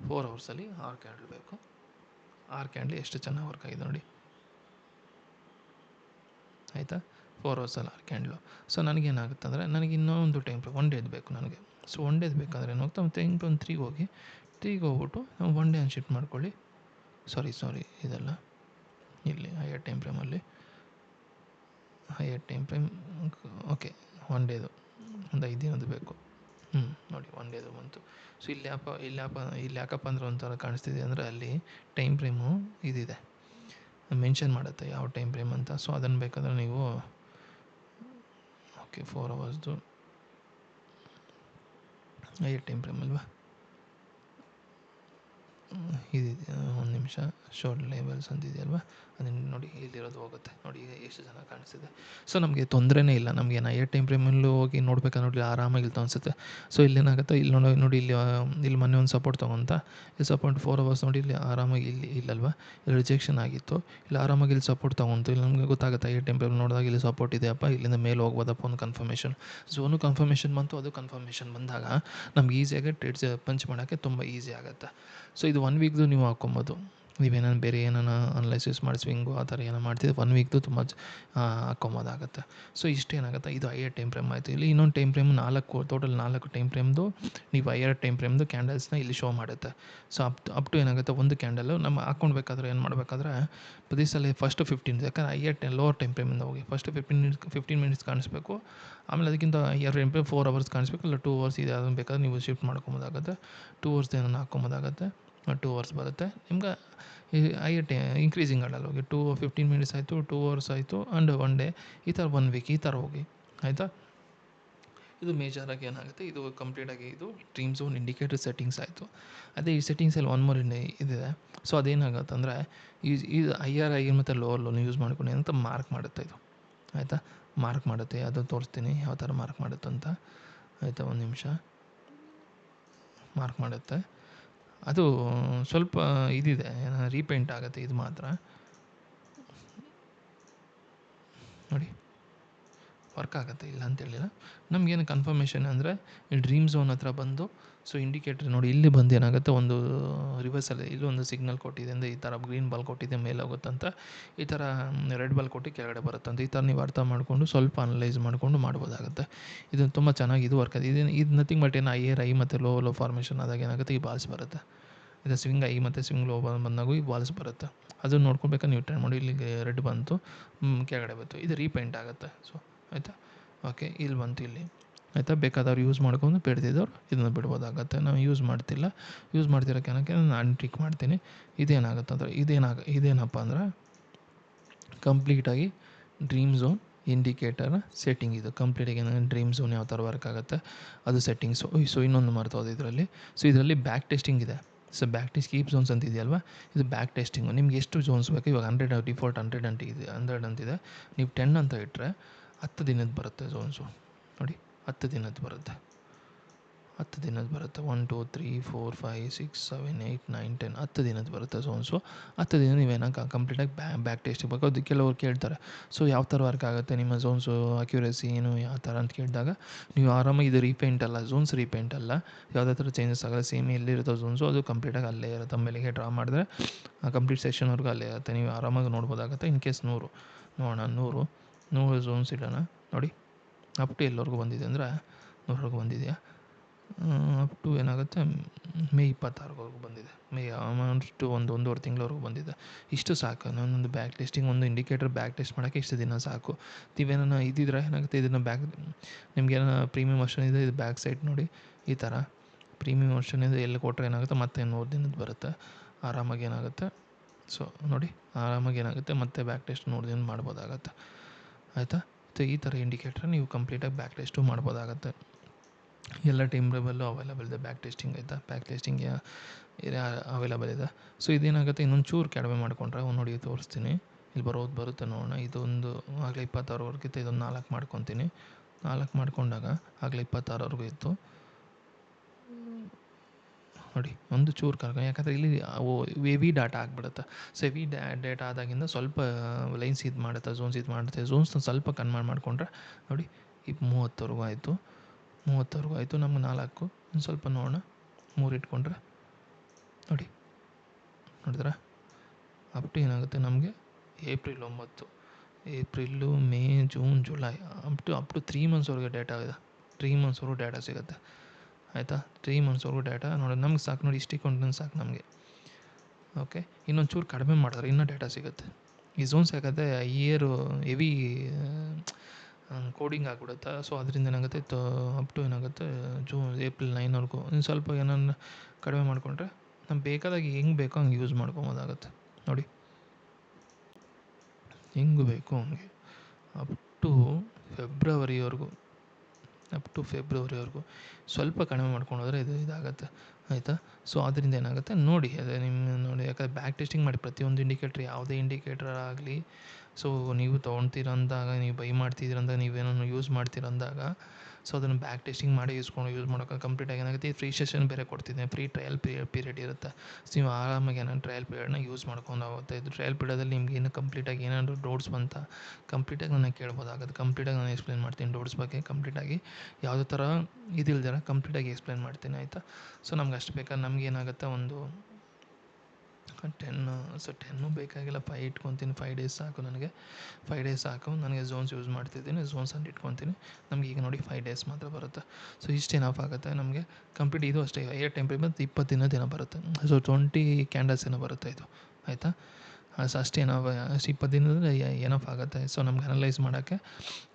4 ಅವರ್ಸಲ್ಲಿ 6 ಕ್ಯಾಂಡ್ಲ್ ಬೇಕು. 6 ಕ್ಯಾಂಡ್ಲು ಎಷ್ಟು ಚೆನ್ನಾಗಿ ವರ್ಕ್ ಆಗಿದೆ ನೋಡಿ, ಆಯಿತಾ. 4 ಅವರ್ಸಲ್ಲಿ 6 ಕ್ಯಾಂಡ್ಲು. ಸೊ ನನಗೇನಾಗುತ್ತೆ ಅಂದರೆ, ನನಗೆ ಇನ್ನೊಂದು ಟೈಮ್ ಫ್ರೇಮ್ 1 ಡೇದು ಬೇಕು ನನಗೆ. ಸೊ 1 ಡೇದು ಬೇಕಾದರೆ ಏನು ಹೋಗ್ತಾ ಟೈಮ್ ಫ್ರೇಮ್ 3ಗೆ ಹೋಗ್ಬಿಟ್ಟು ನಾವು 1 ಡೇ ಶಿಫ್ಟ್ ಮಾಡ್ಕೊಳ್ಳಿ. ಸಾರಿ ಇದೆಲ್ಲ ಇಲ್ಲಿ ಹೈಯರ್ ಟೈಮ್ ಫ್ರೇಮಲ್ಲಿ ಓಕೆ, 1 ಡೇದು ಒಂದು 5 ದಿನದ್ದು ಬೇಕು. ನೋಡಿ 1 ಡೇದು ಬಂತು. ಸೊ ಇಲ್ಲಿ ಯಾಕಪ್ಪ ಅಂದರೆ ಒಂಥರ ಕಾಣಿಸ್ತಿದೆ ಅಂದರೆ, ಅಲ್ಲಿ ಟೈಮ್ ಫ್ರೇಮು ಇದಿದೆ, ಮೆನ್ಷನ್ ಮಾಡುತ್ತೆ ಯಾವ ಟೈಮ್ ಫ್ರೇಮ್ ಅಂತ. ಸೊ ಅದನ್ನು ಬೇಕಾದರೆ ನೀವು ಓಕೆ 4 ಅವರ್ಸ್ದು ಹೈಯರ್ ಟೈಮ್ ಫ್ರೇಮ್ ಅಲ್ವಾ, ಇದಿದೆ. ಒಂದು ನಿಮಿಷ, ಶೋರ್ ಲೇಬಲ್ಸ್ ಅಂತಿದೆಯಲ್ವ, ಅದನ್ನು ನೋಡಿ, ಇಲ್ಲಿರೋದು ಹೋಗುತ್ತೆ ನೋಡಿ. ಈಗ ಎಷ್ಟು ಚೆನ್ನಾಗಿ ಕಾಣಿಸ್ತಿದೆ. ಸೊ ನಮಗೆ ತೊಂದರೆನೇ ಇಲ್ಲ. ನಮಗೇನು ಹೈಯರ್ ಟೈಮ್ ಫ್ರೇಮಲ್ಲೂ ಹೋಗಿ ನೋಡ್ಬೇಕಾದ್ರೆ ನೋಡಿ ಆರಾಮಾಗಿ ಇಲ್ತು ಅನಿಸುತ್ತೆ. ಸೊ ಇಲ್ಲೇನಾಗುತ್ತೆ, ಇಲ್ಲಿ ನೋಡಿ ಇಲ್ಲಿ ಮೊನ್ನೆ ಒಂದು ಸಪೋರ್ಟ್ ತೊಗೊಂತ, ಇಲ್ಲಿ ಸಪೋರ್ಟ್ 4 ಅವರ್ಸ್ ನೋಡಿ, ಇಲ್ಲಿ ಆರಾಮಾಗಿ ಇಲ್ಲಲ್ವ, ಇಲ್ಲಿ ರಿಜೆಕ್ಷನ್ ಆಗಿತ್ತು, ಇಲ್ಲಿ ಆರಾಮಾಗಿ ಇಲ್ಲಿ ಸಪೋರ್ಟ್ ತೊಗೊಂತು. ಇಲ್ಲಿ ನಮಗೆ ಗೊತ್ತಾಗುತ್ತೆ ಹೈಯರ್ ಟೈಮ್ ಫ್ರೇಮ್ ನೋಡಿದಾಗ ಇಲ್ಲಿ ಸಪೋರ್ಟ್ ಇದೆಯಪ್ಪ, ಇಲ್ಲಿಂದ ಮೇಲೆ ಹೋಗ್ಬೋದಪ್ಪ, ಒಂದು ಕನ್ಫರ್ಮೇಷನ್. ಝೋನು ಕನ್ಫರ್ಮೇಷನ್ ಬಂತು. ಅದು ಕನ್ಫರ್ಮೇಷನ್ ಬಂದಾಗ ನಮ್ಗೆ ಈಸಿಯಾಗಿ ಟ್ರೇಡ್ಸ್ ಪಂಚ್ ಮಾಡೋಕ್ಕೆ ತುಂಬ ಈಸಿ ಆಗುತ್ತೆ. ಸೊ ಇದು 1 ವೀಕ್ದು ನೀವು ಹಾಕ್ಕೊಬೋದು. ನೀವೇನಾದ್ರು ಬೇರೆ ಅನಲೈಸಿಸ್ ಮಾಡಿ ಸ್ವಿಂಗು ಆ ಥರ ಏನೋ ಮಾಡ್ತಿದ್ರೆ 1 ವೀಕ್ದು ತುಂಬ ಹಾಕ್ಕೊಬೋದಾಗತ್ತೆ. ಸೊ ಇಷ್ಟೇನಾಗುತ್ತೆ, ಇದು ಹೈಯರ್ ಟೈಮ್ ಫ್ರೇಮ್ ಆಯಿತು. ಇಲ್ಲಿ ಇನ್ನೊಂದು ಟೈಮ್ ಫ್ರೇಮ್ ಟೋಟಲ್ 4 ಟೈಮ್ ಫ್ರೇಮ್ದು ನೀವು ಹೈಯರ್ ಟೈಮ್ ಫ್ರೇಮ್ದು ಕ್ಯಾಂಡಲ್ಸ್ನ ಇಲ್ಲಿ ಶೋ ಮಾಡುತ್ತೆ. ಸೊ ಅಪ್ ಟು ಏನಾಗುತ್ತೆ, ಒಂದು ಕ್ಯಾಂಡಲು ನಮ್ಮ ಹಾಕ್ಕೊಳ್ಬೇಕಾದ್ರೆ ಏನು ಮಾಡಬೇಕಾದ್ರೆ, ಪ್ರತಿ ಸಲ ಫಸ್ಟ್ 15, ಯಾಕಂದರೆ ಲೋವರ್ ಟೈಮ್ ಫ್ರೇಮಿಂದ ಹೋಗಿ ಫಸ್ಟ್ 15 ಮಿನಿಟ್ಸ್ ಕಾಣಿಸ್ಬೇಕು. ಆಮೇಲೆ ಅದಕ್ಕಿಂತ ಹೈಯರ್ ಟೈಮ್ ಫ್ರೇಮ್ 4 ಅವರ್ಸ್ ಕಾಣಿಸ್ಬೇಕು, ಇಲ್ಲ 2 ಅವರ್ಸ್ ಇದೆ, ಅದನ್ನು ಬೇಕಾದ್ರೆ ನೀವು ಶಿಫ್ಟ್ ಮಾಡ್ಕೊಬೋದಾಗತ್ತೆ. 2 ಅವರ್ಸ್ ಏನೋ ಹಾಕ್ಕೊಬೋದಾಗತ್ತೆ. 2 ಅವರ್ಸ್ ಬರುತ್ತೆ ನಿಮ್ಗೆ. ಹೈಯರ್ ಇನ್ಕ್ರೀಸಿಂಗ್ ಆರ್ಡಲ್ಲಿ ಹೋಗಿ 15 ಮಿನಿಟ್ಸ್ ಆಯಿತು, 2 ಅವರ್ಸ್ ಆಯಿತು ಆ್ಯಂಡ್ 1 ಡೇ, ಈ ಥರ 1 ವೀಕ್ ಈ ಥರ ಹೋಗಿ. ಆಯಿತಾ? ಇದು ಮೇಜರಾಗಿ ಏನಾಗುತ್ತೆ, ಇದು ಕಂಪ್ಲೀಟಾಗಿ ಇದು ಡ್ರೀಮ್ ಝೋನ್ ಇಂಡಿಕೇಟರ್ ಸೆಟ್ಟಿಂಗ್ಸ್ ಆಯಿತು. ಅದೇ ಈ ಸೆಟ್ಟಿಂಗ್ಸಲ್ಲಿ ಒನ್ ಮೋರ್ ಇದಿದೆ. ಸೊ ಅದೇನಾಗುತ್ತೆ ಅಂದರೆ ಇದು ಐ ಮತ್ತು ಲೋವರ್ ಯೂಸ್ ಮಾಡ್ಕೊಂಡು ಅಂತ ಮಾರ್ಕ್ ಮಾಡುತ್ತೆ ಇದು. ಆಯಿತಾ? ಮಾರ್ಕ್ ಮಾಡುತ್ತೆ, ಅದು ತೋರಿಸ್ತೀನಿ ಯಾವ ಥರ ಮಾರ್ಕ್ ಮಾಡುತ್ತೆ ಅಂತ. ಆಯಿತಾ? ಒಂದು ನಿಮಿಷ. ಮಾರ್ಕ್ ಮಾಡುತ್ತೆ. ಅದು ಸ್ವಲ್ಪ ಇದಿದೆ, ರೀಪೇಂಟ್ ಆಗುತ್ತೆ ಇದು ಮಾತ್ರ. ನೋಡಿ ವರ್ಕ್ ಆಗುತ್ತೆ, ಇಲ್ಲ ಅಂತೇಳಿಲ್ಲ. ನಮಗೇನು ಕನ್ಫರ್ಮೇಷನ್ ಅಂದರೆ ಈ ಡ್ರೀಮ್ ಝೋನ್ ಹತ್ರ ಬಂದು, ಸೊ ಇಂಡಿಕೇಟ್ರ್ ನೋಡಿ ಇಲ್ಲಿ ಬಂದು ಏನಾಗುತ್ತೆ, ಒಂದು ರಿವರ್ಸಲ್ಲಿ ಇಲ್ಲೊಂದು ಸಿಗ್ನಲ್ ಕೊಟ್ಟಿದೆ ಅಂದರೆ ಈ ಥರ ಗ್ರೀನ್ ಬಾಲ್ ಕೊಟ್ಟಿದೆ ಮೇಲೆ ಹೋಗುತ್ತಂತ, ಈ ಥರ ರೆಡ್ ಬಾಲ್ ಕೊಟ್ಟು ಕೆಳಗಡೆ ಬರುತ್ತಂತ. ಈ ಥರ ನೀವು ಅರ್ಥ ಮಾಡಿಕೊಂಡು ಸ್ವಲ್ಪ ಅನಲೈಸ್ ಮಾಡಿಕೊಂಡು ಮಾಡ್ಬೋದಾಗುತ್ತೆ. ಇದು ತುಂಬ ಚೆನ್ನಾಗಿ ಇದು ವರ್ಕ್ ಆಗಿದೆ. ಇದು ನಥಿಂಗ್ ಬಟ್ ಏನು ಐ ಮತ್ತು ಲೋ ಫಾರ್ಮೇಷನ್ ಆದಾಗ ಏನಾಗುತ್ತೆ, ಈ ಬಾಲ್ಸ್ ಬರುತ್ತೆ. ಇದು ಸ್ವಿಂಗ್ ಐ ಮತ್ತು ಸ್ವಿಂಗ್ ಲೋ ಬಂದಾಗೂ ಈ ಬಾಲ್ಸ್ ಬರುತ್ತೆ. ಅದನ್ನು ನೋಡ್ಕೊಬೇಕಾದ್ರೆ ನೀವು ಟ್ರೈ ಮಾಡಿ. ಇಲ್ಲಿಗೆ ರೆಡ್ ಬಂತು, ಕೆಳಗಡೆ ಬಂತು, ಇದು ರೀಪೇಂಟ್ ಆಗುತ್ತೆ. ಸೊ ಆಯಿತಾ? ಓಕೆ, ಇಲ್ಲಿ ಬಂತು ಇಲ್ಲಿ. ಆಯಿತಾ? ಬೇಕಾದವ್ರು ಯೂಸ್ ಮಾಡ್ಕೊಂಡು ಬೇಡ್ದಿದ್ದವ್ರು ಇದನ್ನು ಬಿಡ್ಬೋದಾಗತ್ತೆ. ನಾವು ಯೂಸ್ ಮಾಡ್ತಿರೋಕ್ಕೆ ಏನಕ್ಕೆ ನಾನು ಟ್ರಿಕ್ ಮಾಡ್ತೀನಿ. ಇದೇನಾಗುತ್ತೆ ಅಂದರೆ ಇದೇನಪ್ಪ ಅಂದ್ರೆ ಕಂಪ್ಲೀಟಾಗಿ ಡ್ರೀಮ್ ಝೋನ್ ಇಂಡಿಕೇಟರ್ ಸೆಟ್ಟಿಂಗ್. ಇದು ಕಂಪ್ಲೀಟಾಗಿ ಏನಂದರೆ ಡ್ರೀಮ್ ಝೋನ್ ಯಾವ ಥರ ವರ್ಕ್ ಆಗುತ್ತೆ ಅದು ಸೆಟ್ಟಿಂಗ್ಸು. ಸೊ ಇನ್ನೊಂದು ಮರ್ತೋದು ಇದರಲ್ಲಿ. ಸೊ ಇದರಲ್ಲಿ ಬ್ಯಾಕ್ ಟೆಸ್ಟಿಂಗ್ ಇದೆ. So back test keep zones ಅಂತ ಇದೆಯಲ್ವಾ, ಇದು ಬ್ಯಾಕ್ ಟೆಸ್ಟಿಂಗು. ನಿಮ್ಗೆ ಎಷ್ಟು ಝೋನ್ಸ್ ಬೇಕು, ಇವಾಗ 100 ಡಿಫಾಲ್ಟ್ 100 ಅಂತಿದೆ. ನೀವು 10 ಅಂತ ಇಟ್ಟರೆ 10 ದಿನದ್ದು ಬರುತ್ತೆ ಝೋನ್ಸು. ನೋಡಿ 10 ದಿನದ್ದು ಬರುತ್ತೆ. 10 ದಿನದ್ದು ಬರುತ್ತೆ. 1 2 3 4 5 6 7 8 9 10 10 ದಿನದ್ದು ಬರುತ್ತೆ ಝೋನ್ಸು. 10 ದಿನ ನೀವೇನಾಗ ಕಂಪ್ಲೀಟಾಗಿ ಬ್ಯಾಕ್ ಟೆಸ್ಟಿಗೆ ಬೇಕು. ಅದು ಕೆಲವ್ರು ಕೇಳ್ತಾರೆ, ಸೊ ಯಾವ ಥರ ವರ್ಕ್ ಆಗುತ್ತೆ ನಿಮ್ಮ ಝೋನ್ಸು ಅಕ್ಯುರೇಸಿ ಏನು ಯಾವ ಥರ ಅಂತ ಕೇಳಿದಾಗ, ನೀವು ಆರಾಮಾಗಿ ಇದು ರೀಪೇಂಟ್ ಅಲ್ಲ, ಝೋನ್ಸ್ ರೀಪೇಂಟ್ ಅಲ್ಲ, ಯಾವುದೇ ಥರ ಚೇಂಜಸ್ ಆಗಲ್ಲ. ಸೇಮ್ ಎಲ್ಲಿರುತ್ತೋ ಝೋನ್ಸು ಅದು ಕಂಪ್ಲೀಟಾಗಿ ಅಲ್ಲೇ ಇರುತ್ತೆ. ಮೇಲೆಗೆ ಡ್ರಾ ಮಾಡಿದ್ರೆ ಆ ಕಂಪ್ಲೀಟ್ ಸೆಕ್ಷನ್ವರೆಗೂ ಅಲ್ಲೇ ಇರುತ್ತೆ. ನೀವು ಆರಾಮಾಗಿ ನೋಡ್ಬೋದಾಗುತ್ತೆ. ಇನ್ ಕೇಸ್ 100 ನೋಡೋಣ, 100 ಝೋನ್ಸ್ ಇಡೋಣ. ನೋಡಿ ಅಪ್ ಟು ಎಲ್ಲವರೆಗೂ ಬಂದಿದೆ ಅಂದರೆ 100ವರೆಗೂ ಬಂದಿದೆಯಾ, ಅಪ್ ಟು ಏನಾಗುತ್ತೆ ಮೇ 26ವರೆಗೂ ಬಂದಿದೆ. ಮೇ ಆಲ್ಮೋಸ್ಟ್ ಒಂದೂವರೆ ತಿಂಗಳವರೆಗೂ ಬಂದಿದೆ. ಇಷ್ಟು ಸಾಕು. ನಾನೊಂದು ಬ್ಯಾಕ್ ಟೆಸ್ಟಿಂಗ್, ಒಂದು ಇಂಡಿಕೇಟರ್ ಬ್ಯಾಕ್ ಟೆಸ್ಟ್ ಮಾಡೋಕ್ಕೆ ಇಷ್ಟು ದಿನ ಸಾಕು. ನೀವೇನ ಇದ್ದಿದ್ರೆ ಏನಾಗುತ್ತೆ, ಇದನ್ನು ನಿಮ್ಗೆ ಏನೋ ಪ್ರೀಮಿಯಮ್ ವರ್ಷನ್ ಇದೆ, ಇದು ಬ್ಯಾಕ್ ಸೈಡ್ ನೋಡಿ ಈ ಥರ ಪ್ರೀಮಿಯಮ್ ವರ್ಷನ್ ಇದೆ. ಎಲ್ಲಿ ಕೊಟ್ಟರೆ ಏನಾಗುತ್ತೆ ಮತ್ತೆ 100 ದಿನದ್ದು ಬರುತ್ತೆ. ಆರಾಮಾಗಿ ಏನಾಗುತ್ತೆ, ಸೊ ನೋಡಿ ಆರಾಮಾಗಿ ಏನಾಗುತ್ತೆ ಮತ್ತೆ ಬ್ಯಾಕ್ ಟೆಸ್ಟ್ 100 ದಿನ ಮಾಡ್ಬೋದಾಗತ್ತೆ. ಆಯಿತಾ? ಸೊ ಈ ಥರ ಇಂಡಿಕೇಟ್ರ್ ನೀವು ಕಂಪ್ಲೀಟಾಗಿ ಬ್ಯಾಕ್ ಟೆಸ್ಟು ಮಾಡ್ಬೋದಾಗತ್ತೆ. ಎಲ್ಲ ಟೈಮ್ರಲ್ಲೂ ಅವೈಲೇಬಲ್ ಇದೆ ಬ್ಯಾಕ್ ಟೆಸ್ಟಿಂಗ್. ಆಯಿತಾ? ಬ್ಯಾಕ್ ಟೆಸ್ಟಿಂಗ್ ಅವೈಲೇಬಲ್ ಇದೆ. ಸೊ ಇದೇನಾಗುತ್ತೆ, ಇನ್ನೊಂದು ಚೂರು ಕಡಿಮೆ ಮಾಡಿಕೊಂಡ್ರೆ ನೋಡಿ ತೋರಿಸ್ತೀನಿ. ಇಲ್ಲಿ ಬರುತ್ತೆ ನೋಡೋಣ. ಇದೊಂದು ಆಗಲೇ 26ವರೆಗಿತ್ತು, ಇದೊಂದು 4 ಮಾಡ್ಕೊತೀನಿ. 4 ಮಾಡ್ಕೊಂಡಾಗ ಆಗಲೇ 26ವರೆಗೂ ಇತ್ತು ನೋಡಿ. ಒಂದು ಚೂರು ಯಾಕಂದರೆ ಇಲ್ಲಿ ಹೆವಿ ಡಾಟಾ ಆಗಿಬಿಡುತ್ತೆ. ಸೊ ಹೆವಿ ಡೇಟಾ ಆದಾಗಿಂದ ಸ್ವಲ್ಪ ಲೈನ್ಸ್ ಇದು ಮಾಡುತ್ತೆ, ಝೋನ್ಸ್ ಇದು ಮಾಡುತ್ತೆ. ಝೋನ್ಸ್ನ ಸ್ವಲ್ಪ ಕನ್ವರ್ಟ್ ಮಾಡಿಕೊಂಡ್ರೆ ನೋಡಿ ಈ 30ವರೆಗೂ ಆಯಿತು. ನಮ್ಗೆ 4 ಒಂದು ಸ್ವಲ್ಪ ನೋಡೋಣ, 3 ಇಟ್ಕೊಂಡ್ರೆ ನೋಡಿ, ನೋಡಿದ್ರೆ ಅಪ್ ಟು ಏನಾಗುತ್ತೆ ನಮಗೆ April 9, April, May, June, July up to 3 ಮಂತ್ಸ್ವರೆಗೆ ಡೇಟಾ ಇದೆ. 3 ಮಂತ್ಸ್ವರೆಗೂ ಡೇಟಾ ಸಿಗುತ್ತೆ. ಆಯಿತಾ? 3 ಮಂತ್ಸ್ವರೆಗೂ ಡೇಟಾ ನೋಡಿ ನಮ್ಗೆ ಸಾಕು. ನೋಡಿ ಇಷ್ಟು ಇಟ್ಕೊಂಡ್ರೆ ಸಾಕು ನಮಗೆ. ಓಕೆ, ಇನ್ನೊಂದು ಚೂರು ಕಡಿಮೆ ಮಾಡಿದ್ರೆ ಇನ್ನೂ ಡೇಟಾ ಸಿಗುತ್ತೆ. ಈ ಝೋನ್ಸ್ ಯಾಕಂದರೆ ಇಯರು ಹೆವಿ ಕೋಡಿಂಗ್ ಆಗಿಬಿಡುತ್ತೆ. ಸೊ ಅದರಿಂದ ಏನಾಗುತ್ತೆ, ಅಪ್ ಟು ಏನಾಗುತ್ತೆ ಏಪ್ರಿಲ್ 9ವರೆಗೂ ಇನ್ನು ಸ್ವಲ್ಪ ಏನನ್ನ ಕಡಿಮೆ ಮಾಡಿಕೊಂಡ್ರೆ ನಮ್ಗೆ ಬೇಕಾದಾಗ ಹೆಂಗೆ ಬೇಕೋ ಹಂಗೆ ಯೂಸ್ ಮಾಡ್ಕೊಬೋದಾಗತ್ತೆ. ನೋಡಿ ಹೆಂಗೆ ಬೇಕೋ ಹಂಗೆ ಅಪ್ ಟು ಫೆಬ್ರವರಿವರೆಗೂ ಸ್ವಲ್ಪ ಕಡಿಮೆ ಮಾಡ್ಕೊಂಡು ಹೋದರೆ ಇದಾಗುತ್ತೆ. ಆಯಿತಾ? ಸೊ ಅದರಿಂದ ಏನಾಗುತ್ತೆ ನೋಡಿ, ಅದೇ ನೋಡಿ, ಯಾಕಂದರೆ ಬ್ಯಾಕ್ ಟೆಸ್ಟಿಂಗ್ ಮಾಡಿ ಪ್ರತಿಯೊಂದು ಇಂಡಿಕೇಟ್ರ್, ಯಾವುದೇ ಇಂಡಿಕೇಟರ್ ಆಗಲಿ, ಸೊ ನೀವು ತೊಗೊಳ್ತೀರಂದಾಗ, ನೀವು ಬೈ ಮಾಡ್ತಿದ್ದೀರಂದಾಗ, ನೀವೇನೋ ಯೂಸ್ ಮಾಡ್ತೀರಂದಾಗ, ಸೊ ಅದನ್ನು ಬ್ಯಾಕ್ ಟೆಸ್ಟಿಂಗ್ ಮಾಡಿ ಯೂಸ್ ಮಾಡೋಕೆ ಕಂಪ್ಲೀಟಾಗಿ ಏನಾಗುತ್ತೆ, ಫ್ರೀ ಸೆಷನ್ ಬೇರೆ ಕೊಡ್ತಿದ್ದೀನಿ. ಫ್ರೀ ಟ್ರಯಲ್ ಪೀರಿಯಡ್ ಇರುತ್ತೆ. ಸೊ ನೀವು ಆರಾಮಾಗಿ ಏನಾದ್ರು ಟ್ರಯಲ್ ಪೀರಿಯಡ್ನ ಯೂಸ್ ಮಾಡ್ಕೊಂಡಾಗುತ್ತೆ. ಇದು ಟ್ರಯಲ್ ಪೀರಿಯಡಲ್ಲಿ ನಿಮ್ಗೆ ಏನು ಕಂಪ್ಲೀಟಾಗಿ ಏನಾದರೂ ಡೌಟ್ಸ್ ಬಂತಾ ಕಂಪ್ಲೀಟಾಗಿ ನನಗೆ ಕೇಳ್ಬೋದಾಗುತ್ತೆ. ಕಂಪ್ಲೀಟಾಗಿ ನಾನು ಎಕ್ಸ್ಪ್ಲೇನ್ ಮಾಡ್ತೀನಿ ಡೌಟ್ಸ್ ಬಗ್ಗೆ. ಕಂಪ್ಲೀಟಾಗಿ ಯಾವುದೇ ಥರ ಇದಿಲ್ದಿರ ಕಂಪ್ಲೀಟಾಗಿ ಎಕ್ಸ್ಪ್ಲೇನ್ ಮಾಡ್ತೀನಿ. ಆಯಿತಾ? ಸೊ ನಮ್ಗೆ ಅಷ್ಟು ಬೇಕಾದ್ರೆ ನಮಗೇನಾಗುತ್ತೆ, ಒಂದು 10 ಬೇಕಾಗಿಲ್ಲ, 5 ಇಟ್ಕೊತೀನಿ. 5 ಡೇಸ್ ಸಾಕು ನನಗೆ. 5 ಡೇಸ್ ಸಾಕು ನನಗೆ. ಝೋನ್ಸ್ ಯೂಸ್ ಮಾಡ್ತಿದ್ದೀನಿ, ಝೋನ್ಸ್ ಅಂತ ಇಟ್ಕೊತೀನಿ. ನಮ್ಗೆ ಈಗ ನೋಡಿ 5 ಡೇಸ್ ಮಾತ್ರ ಬರುತ್ತೆ. ಸೊ ಇಷ್ಟು ಏನಪ್ಪ ಆಗುತ್ತೆ ನಮಗೆ ಕಂಪ್ಲೀಟ್. ಇದು ಅಷ್ಟೇ ಏರ್ ಟೆಂಪ್ರೇಚರ್ ಮತ್ತು 20 ದಿನದ ಬರುತ್ತೆ. ಸೊ 20 ಕ್ಯಾಂಡಲ್ಸ್ ಏನೋ ಬರುತ್ತೆ ಇದು. ಆಯಿತಾ? ಅಷ್ಟೇನೋ 20 ದಿನದಲ್ಲಿ ಎನಫ್ ಆಗುತ್ತೆ. ಸೊ ನಮ್ಗೆ ಅನಲೈಸ್ ಮಾಡೋಕ್ಕೆ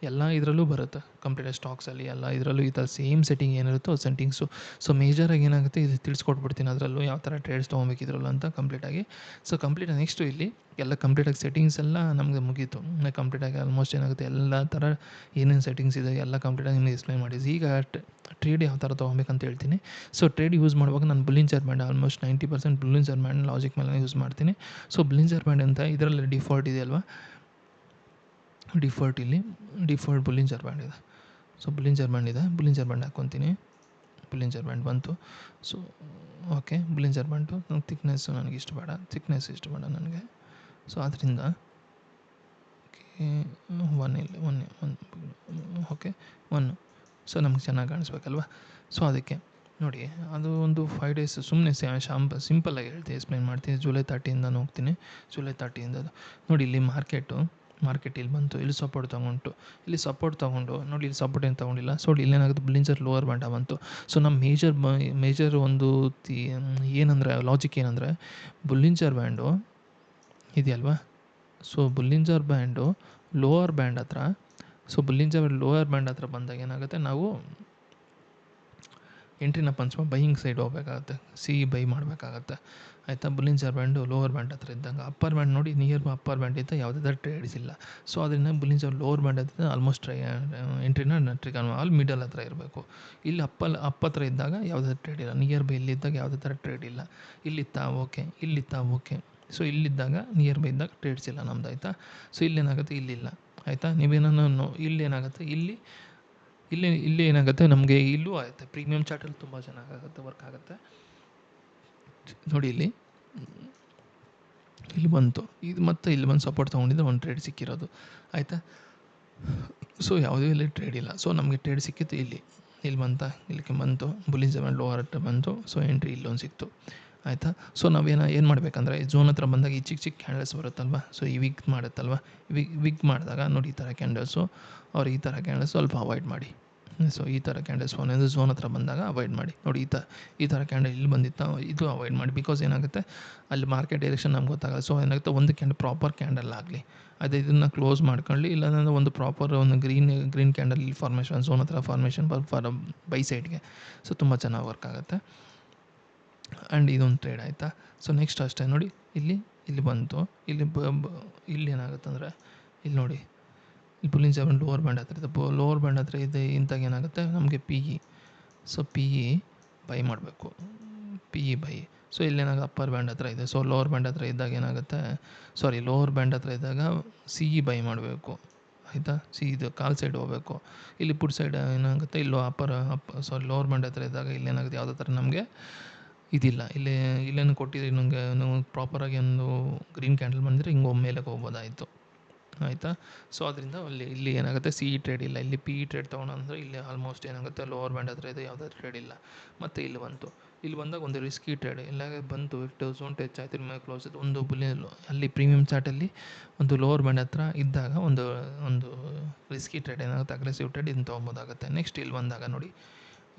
ಎಲ್ಲ ಇದರಲ್ಲೂ ಬರುತ್ತೆ. ಕಂಪ್ಯೂಟರ್ ಸ್ಟಾಕ್ಸಲ್ಲಿ ಎಲ್ಲ ಇದರಲ್ಲೂ ಈ ಥರ ಸೇಮ್ ಸೆಟ್ಟಿಂಗ್ ಏನಿರುತ್ತೋ ಸೆಟ್ಟಿಂಗ್ಸು. ಸೊ ಮೇಜರಾಗಿ ಏನಾಗುತ್ತೆ ಇದು ತಿಳಿಸ್ಕೊಟ್ಬಿಡ್ತೀನಿ ಅದರಲ್ಲೂ ಯಾವ ಥರ ಟ್ರೇಡ್ಸ್ ತೊಗೊಬೇಕು ಇದರಲ್ಲೂ ಅಂತ ಕಂಪ್ಲೀಟಾಗಿ. ಸೊ ಕಂಪ್ಲೀಟಾಗಿ ನೆಕ್ಸ್ಟು ಇಲ್ಲಿ ಎಲ್ಲ ಕಂಪ್ಲೀಟಾಗಿ ಸೆಟ್ಟಿಂಗ್ಸ್ ಎಲ್ಲ ನಮಗೆ ಮುಗೀತು. ಕಂಪ್ಲೀಟಾಗಿ ಆಲ್ಮೋಸ್ಟ್ ಏನಾಗುತ್ತೆ ಎಲ್ಲ ಥರ ಏನೇನು ಸೆಟ್ಟಿಂಗ್ಸ್ ಇದೆ ಎಲ್ಲ ಕಂಪ್ಲೀಟಾಗಿ ನಿಮಗೆ ಎಕ್ಸ್ಪ್ಲೈನ್ ಮಾಡಿದ್ವಿ. ಈಗ ಟ್ರೇಡ್ ಯಾವ ಥರ ತೊಗೊಬೇಕಂತ ಹೇಳ್ತೀನಿ. ಸೊ ಟ್ರೇಡ್ ಯೂಸ್ ಮಾಡುವಾಗ ನಾನು ಬುಲ್ಲಿಂಜರ್ ಬ್ಯಾಂಡ್ ಆಲ್ಮೋಸ್ಟ್ 90% ಬುಲ್ಲಿಂಜರ್ ಬ್ಯಾಂಡ್ ಲಾಜಿಕ್ ಮೇಲೆ ಯೂಸ್ ಮಾಡ್ತೀನಿ. ಸೊ ಬುಲ್ಲಿಂಜರ್ ಬ್ಯಾಂಡ್ ಅಂತ ಇದರಲ್ಲಿ ಡಿಫಾಲ್ಟ್ ಇದೆ ಅಲ್ವಾ, ಡಿಫಾಲ್ಟ್ ಇಲ್ಲಿ ಡಿಫಾಲ್ಟ್ ಬುಲ್ಲಿಂಜರ್ ಬ್ಯಾಂಡ್ ಇದೆ. ಸೊ ಬುಲ್ಲಿಂಜರ್ ಬ್ಯಾಂಡ್ ಇದೆ, ಬುಲ್ಲಿಂಜರ್ ಬ್ಯಾಂಡ್ ಹಾಕ್ಕೊತೀನಿ. ಬುಲ್ಲಿಂಜರ್ ಬ್ಯಾಂಡ್ ಬಂತು. ಸೊ ಓಕೆ ಬುಲ್ಲಿಂಜರ್ ಬ್ಯಾಂಡು ಥಿಕ್ನೆಸ್ಸು ನನಗೆ ಇಷ್ಟ ಬೇಡ, ಥಿಕ್ನೆಸ್ ಇಷ್ಟ ಬೇಡ ನನಗೆ. ಸೊ ಅದರಿಂದ ಓಕೆ 1 ಇಲ್ಲಿ 1 ಓಕೆ 1. ಸೊ ನಮ್ಗೆ ಚೆನ್ನಾಗಿ ಕಾಣಿಸ್ಬೇಕಲ್ವ. ಸೊ ಅದಕ್ಕೆ ನೋಡಿ ಅದು ಒಂದು 5 ಡೇಸ್ ಸುಮ್ಮನೆ ಸಿಂಪಲ್ಲಾಗಿ ಹೇಳ್ತೀನಿ, ಎಕ್ಸ್ಪ್ಲೈನ್ ಮಾಡ್ತೀನಿ. ಜುಲೈ 30ಇಂದ ಹೋಗ್ತೀನಿ. ಜುಲೈ 30ಇಂದ ನೋಡಿ ಇಲ್ಲಿ ಮಾರ್ಕೆಟ್ ಇಲ್ಲಿ ಬಂತು, ಇಲ್ಲಿ ಸಪೋರ್ಟ್ ತೊಗೊಂಡು ಇಲ್ಲಿ ಸಪೋರ್ಟ್ ತೊಗೊಂಡು ನೋಡಿ ಇಲ್ಲಿ ಸಪೋರ್ಟ್ ಏನು ತೊಗೊಂಡಿಲ್ಲ. ಸೊ ಇಲ್ಲೇನಾಗುತ್ತೆ ಬುಲ್ಲಿಂಜರ್ ಲೋವರ್ ಬ್ಯಾಂಡ ಬಂತು. ಸೊ ನಮ್ಮ ಮೇಜರ್ ಒಂದು ಏನಂದರೆ ಲಾಜಿಕ್ ಏನಂದರೆ ಬುಲ್ಲಿಂಜರ್ ಬ್ಯಾಂಡು ಇದೆಯಲ್ವಾ. ಸೊ ಬುಲ್ಲಿಂಜರ್ ಬ್ಯಾಂಡು ಲೋವರ್ ಬ್ಯಾಂಡ್ ಹತ್ರ, ಸೊ ಬುಲ್ಲಿಂಜರ್ ಲೋವರ್ ಬ್ಯಾಂಡ್ ಹತ್ರ ಬಂದಾಗ ಏನಾಗುತ್ತೆ ನಾವು ಎಂಟ್ರಿನ ಪಂಚ ಬೈಯಿಂಗ್ ಸೈಡ್ ಹೋಗಬೇಕಾಗತ್ತೆ, ಬೈ ಮಾಡಬೇಕಾಗತ್ತೆ ಆಯಿತಾ. ಬುಲ್ಲಿಂಜರ್ ಬ್ಯಾಂಡು ಲೋವರ್ ಬ್ಯಾಂಡ್ ಹತ್ರ ಇದ್ದಾಗ ಅಪ್ಪರ್ ಬ್ಯಾಂಡ್ ನೋಡಿ ನಿಯರ್ ಅಪ್ಪರ್ ಬ್ಯಾಂಡಿಂದ ಯಾವುದೇ ಥರ ಟ್ರೇಡ್ಸ್ ಇಲ್ಲ. ಸೊ ಅದರಿಂದ ಬುಲ್ಲಿಂಜರ್ ಲೋವರ್ ಬ್ಯಾಂಡ್ ಹತ್ರ ಆಲ್ಮೋಸ್ಟ್ ಎಂಟ್ರಿನ ಟ್ರಿಗರ್ ಆಲ್ ಮಿಡಲ್ ಹತ್ರ ಇರಬೇಕು. ಇಲ್ಲಿ ಅಪ್ ಹತ್ರ ಇದ್ದಾಗ ಯಾವುದೇ ಟ್ರೇಡ್ ಇಲ್ಲ, ನಿಯರ್ ಬೈ ಇಲ್ಲಿದ್ದಾಗ ಯಾವುದೇ ಥರ ಟ್ರೇಡ್ ಇಲ್ಲ. ಇಲ್ಲಿತ್ತಾ ಓಕೆ. ಸೊ ಇಲ್ಲಿದ್ದಾಗ ನಿಯರ್ ಬೈ ಇದ್ದಾಗ ಟ್ರೇಡ್ಸ್ ಇಲ್ಲ ನಮ್ದು ಆಯಿತಾ. ಸೊ ಇಲ್ಲೇನಾಗುತ್ತೆ ಇಲ್ಲಿಲ್ಲ ಆಯಿತಾ. ನೀವೇನೋ ಇಲ್ಲೇನಾಗುತ್ತೆ ಇಲ್ಲಿ ಏನಾಗುತ್ತೆ ನಮಗೆ ಇಲ್ಲೂ ಆಗುತ್ತೆ. ಪ್ರೀಮಿಯಮ್ ಚಾರ್ಟಲ್ಲಿ ತುಂಬ ಚೆನ್ನಾಗಾಗುತ್ತೆ, ವರ್ಕ್ ಆಗುತ್ತೆ. ನೋಡಿ ಇಲ್ಲಿ ಬಂತು, ಇದು ಮತ್ತೆ ಇಲ್ಲಿ ಬಂದು ಸಪೋರ್ಟ್ ತೊಗೊಂಡಿದ್ದೆ ಒಂದು ಟ್ರೇಡ್ ಸಿಕ್ಕಿರೋದು ಆಯಿತಾ. ಸೊ ಯಾವುದೇ ಇಲ್ಲಿ ಟ್ರೇಡ್ ಇಲ್ಲ. ಸೊ ನಮಗೆ ಟ್ರೇಡ್ ಸಿಕ್ಕಿತ್ತು ಇಲ್ಲಿ ಇಲ್ಲಿಗೆ ಬಂತು ಬುಲ್ಲಿಂಜರ್ ಬ್ಯಾಂಡ್ ಲೋವರ್ ಹತ್ರ ಬಂತು. ಸೊ ಎಂಟ್ರಿ ಇಲ್ಲೊಂದು ಸಿಕ್ತು ಆಯಿತಾ. ಸೊ ಏನು ಮಾಡಬೇಕಂದ್ರೆ ಈ ಝೋನ್ ಹತ್ರ ಬಂದಾಗ ಈ ಚಿಕ್ಕ ಕ್ಯಾಂಡಲ್ಸ್ ಬರುತ್ತಲ್ವ. ಸೊ ಈ ವಿಗ್ ಮಾಡುತ್ತಲ್ವ, ವಿಗ್ ಮಾಡಿದಾಗ ನೋಡಿ ಈ ಥರ ಕ್ಯಾಂಡಲ್ಸು ಈ ಥರ ಕ್ಯಾಂಡಲ್ಸ್ ಸ್ವಲ್ಪ ಅವಾಯ್ಡ್ ಮಾಡಿ. ಸೊ ಈ ಥರ ಕ್ಯಾಂಡಲ್ಸ್ ಒಂದೊಂದು ಝೋನ್ ಹತ್ರ ಬಂದಾಗ ಅವಾಯ್ಡ್ ಮಾಡಿ. ನೋಡಿ ಈ ಥರ ಕ್ಯಾಂಡಲ್ ಇಲ್ಲಿ ಬಂದಿತ್ತು, ಇದು ಅವಾಯ್ಡ್ ಮಾಡಿ. ಬಿಕಾಸ್ ಏನಾಗುತ್ತೆ ಅಲ್ಲಿ ಮಾರ್ಕೆಟ್ ಡೈರೆಕ್ಷನ್ ನಮ್ಗೆ ಗೊತ್ತಾಗಲ್ಲ. ಸೊ ಏನಾಗುತ್ತೆ ಒಂದು ಪ್ರಾಪರ್ ಕ್ಯಾಂಡಲ್ ಆಗಲಿ, ಇದನ್ನು ಕ್ಲೋಸ್ ಮಾಡ್ಕೊಳ್ಳಿ. ಇಲ್ಲಾಂದರೆ ಒಂದು ಪ್ರಾಪರ್ ಒಂದು ಗ್ರೀನ್ ಕ್ಯಾಂಡಲ್ ಇಲ್ಲಿ ಫಾರ್ಮೇಷನ್ ಝೋನ್ ಹತ್ರ ಫಾರ್ಮೇಷನ್ ಬೈ ಸೈಡ್ಗೆ. ಸೊ ತುಂಬ ಚೆನ್ನಾಗಿ ವರ್ಕ್ ಆಗುತ್ತೆ. ಆ್ಯಂಡ್ ಇದೊಂದು ಟ್ರೇಡ್ ಆಯಿತಾ. ಸೊ ನೆಕ್ಸ್ಟ್ ಅಷ್ಟೇ ನೋಡಿ ಇಲ್ಲಿ ಬಂತು, ಇಲ್ಲಿ ಏನಾಗುತ್ತೆ ಅಂದರೆ ಇಲ್ಲಿ ನೋಡಿ ಇಲ್ಲಿ ಬುಲ್ಲಿಂಜರ್ ಬ್ಯಾಂಡ್ ಲೋವರ್ ಬ್ಯಾಂಡ್ ಹತ್ರ ಇದೆ. ಲೋವರ್ ಬ್ಯಾಂಡ್ ಹತ್ರ ಇದೆ ಇಂತಾಗ ಏನಾಗುತ್ತೆ ನಮಗೆ ಸೊ ಬೈ ಮಾಡಬೇಕು, ಬೈ. ಸೊ ಇಲ್ಲೇನಾಗುತ್ತೆ ಅಪ್ಪರ್ ಬ್ಯಾಂಡ್ ಹತ್ರ ಇದೆ. ಸೊ ಲೋವರ್ ಬ್ಯಾಂಡ್ ಹತ್ರ ಇದ್ದಾಗ ಏನಾಗುತ್ತೆ, ಲೋವರ್ ಬ್ಯಾಂಡ್ ಹತ್ರ ಇದ್ದಾಗ ಬೈ ಮಾಡಬೇಕು ಆಯಿತಾ. ಇದು ಕಾಲ್ ಸೈಡ್ ಹೋಗಬೇಕು. ಇಲ್ಲಿ ಪುಟ್ ಸೈಡ್ ಏನಾಗುತ್ತೆ ಇಲ್ಲೋ ಲೋವರ್ ಬ್ಯಾಂಡ್ ಹತ್ರ ಇದ್ದಾಗ ಇಲ್ಲೇನಾಗುತ್ತೆ ಯಾವುದೇ ಥರ ನಮಗೆ ಇದಿಲ್ಲ. ಇಲ್ಲೇನು ಕೊಟ್ಟಿದ್ರೆ ನನಗೆ ನಾವು ಪ್ರಾಪರಾಗಿ ಒಂದು ಗ್ರೀನ್ ಕ್ಯಾಂಡಲ್ ಬಂದರೆ ಹಿಂಗೆ ಮೇಲಕ್ಕೆ ಹೋಗ್ಬೋದಾಯಿತು ಆಯಿತಾ. ಸೊ ಅದರಿಂದ ಇಲ್ಲಿ ಏನಾಗುತ್ತೆ ಟ್ರೇಡ್ ಇಲ್ಲ. ಇಲ್ಲಿ ಟ್ರೇಡ್ ತೊಗೊಳಂದ್ರೆ ಇಲ್ಲಿ ಆಲ್ಮೋಸ್ಟ್ ಏನಾಗುತ್ತೆ ಲೋವರ್ ಬ್ಯಾಂಡ್ ಹತ್ರ ಇದೆ, ಯಾವುದೇ ಟ್ರೇಡ್ ಇಲ್ಲ. ಮತ್ತು ಇಲ್ಲಿ ಬಂದಾಗ ಒಂದು ರಿಸ್ಕಿ ಟ್ರೇಡ್ ಎಲ್ಲ ಬಂತು. ಝೋನ್ ಟಚ್ ಆಯ್ತು, ಮೇಲೆ ಕ್ಲೋಸ್ ಆಯಿತು. ಒಂದು ಅಲ್ಲಿ ಪ್ರೀಮಿಯಮ್ ಚಾರ್ಟಲ್ಲಿ ಒಂದು ಲೋವರ್ ಬ್ಯಾಂಡ್ ಹತ್ರ ಇದ್ದಾಗ ಒಂದು ರಿಸ್ಕಿ ಟ್ರೇಡ್ ಏನಾಗುತ್ತೆ, ಅಗ್ರೆಸಿವ್ ಟ್ರೇಡ್ ಇದನ್ನು ತೊಗೊಬೋದಾಗುತ್ತೆ. ನೆಕ್ಸ್ಟ್ ಇಲ್ಲಿ ಬಂದಾಗ ನೋಡಿ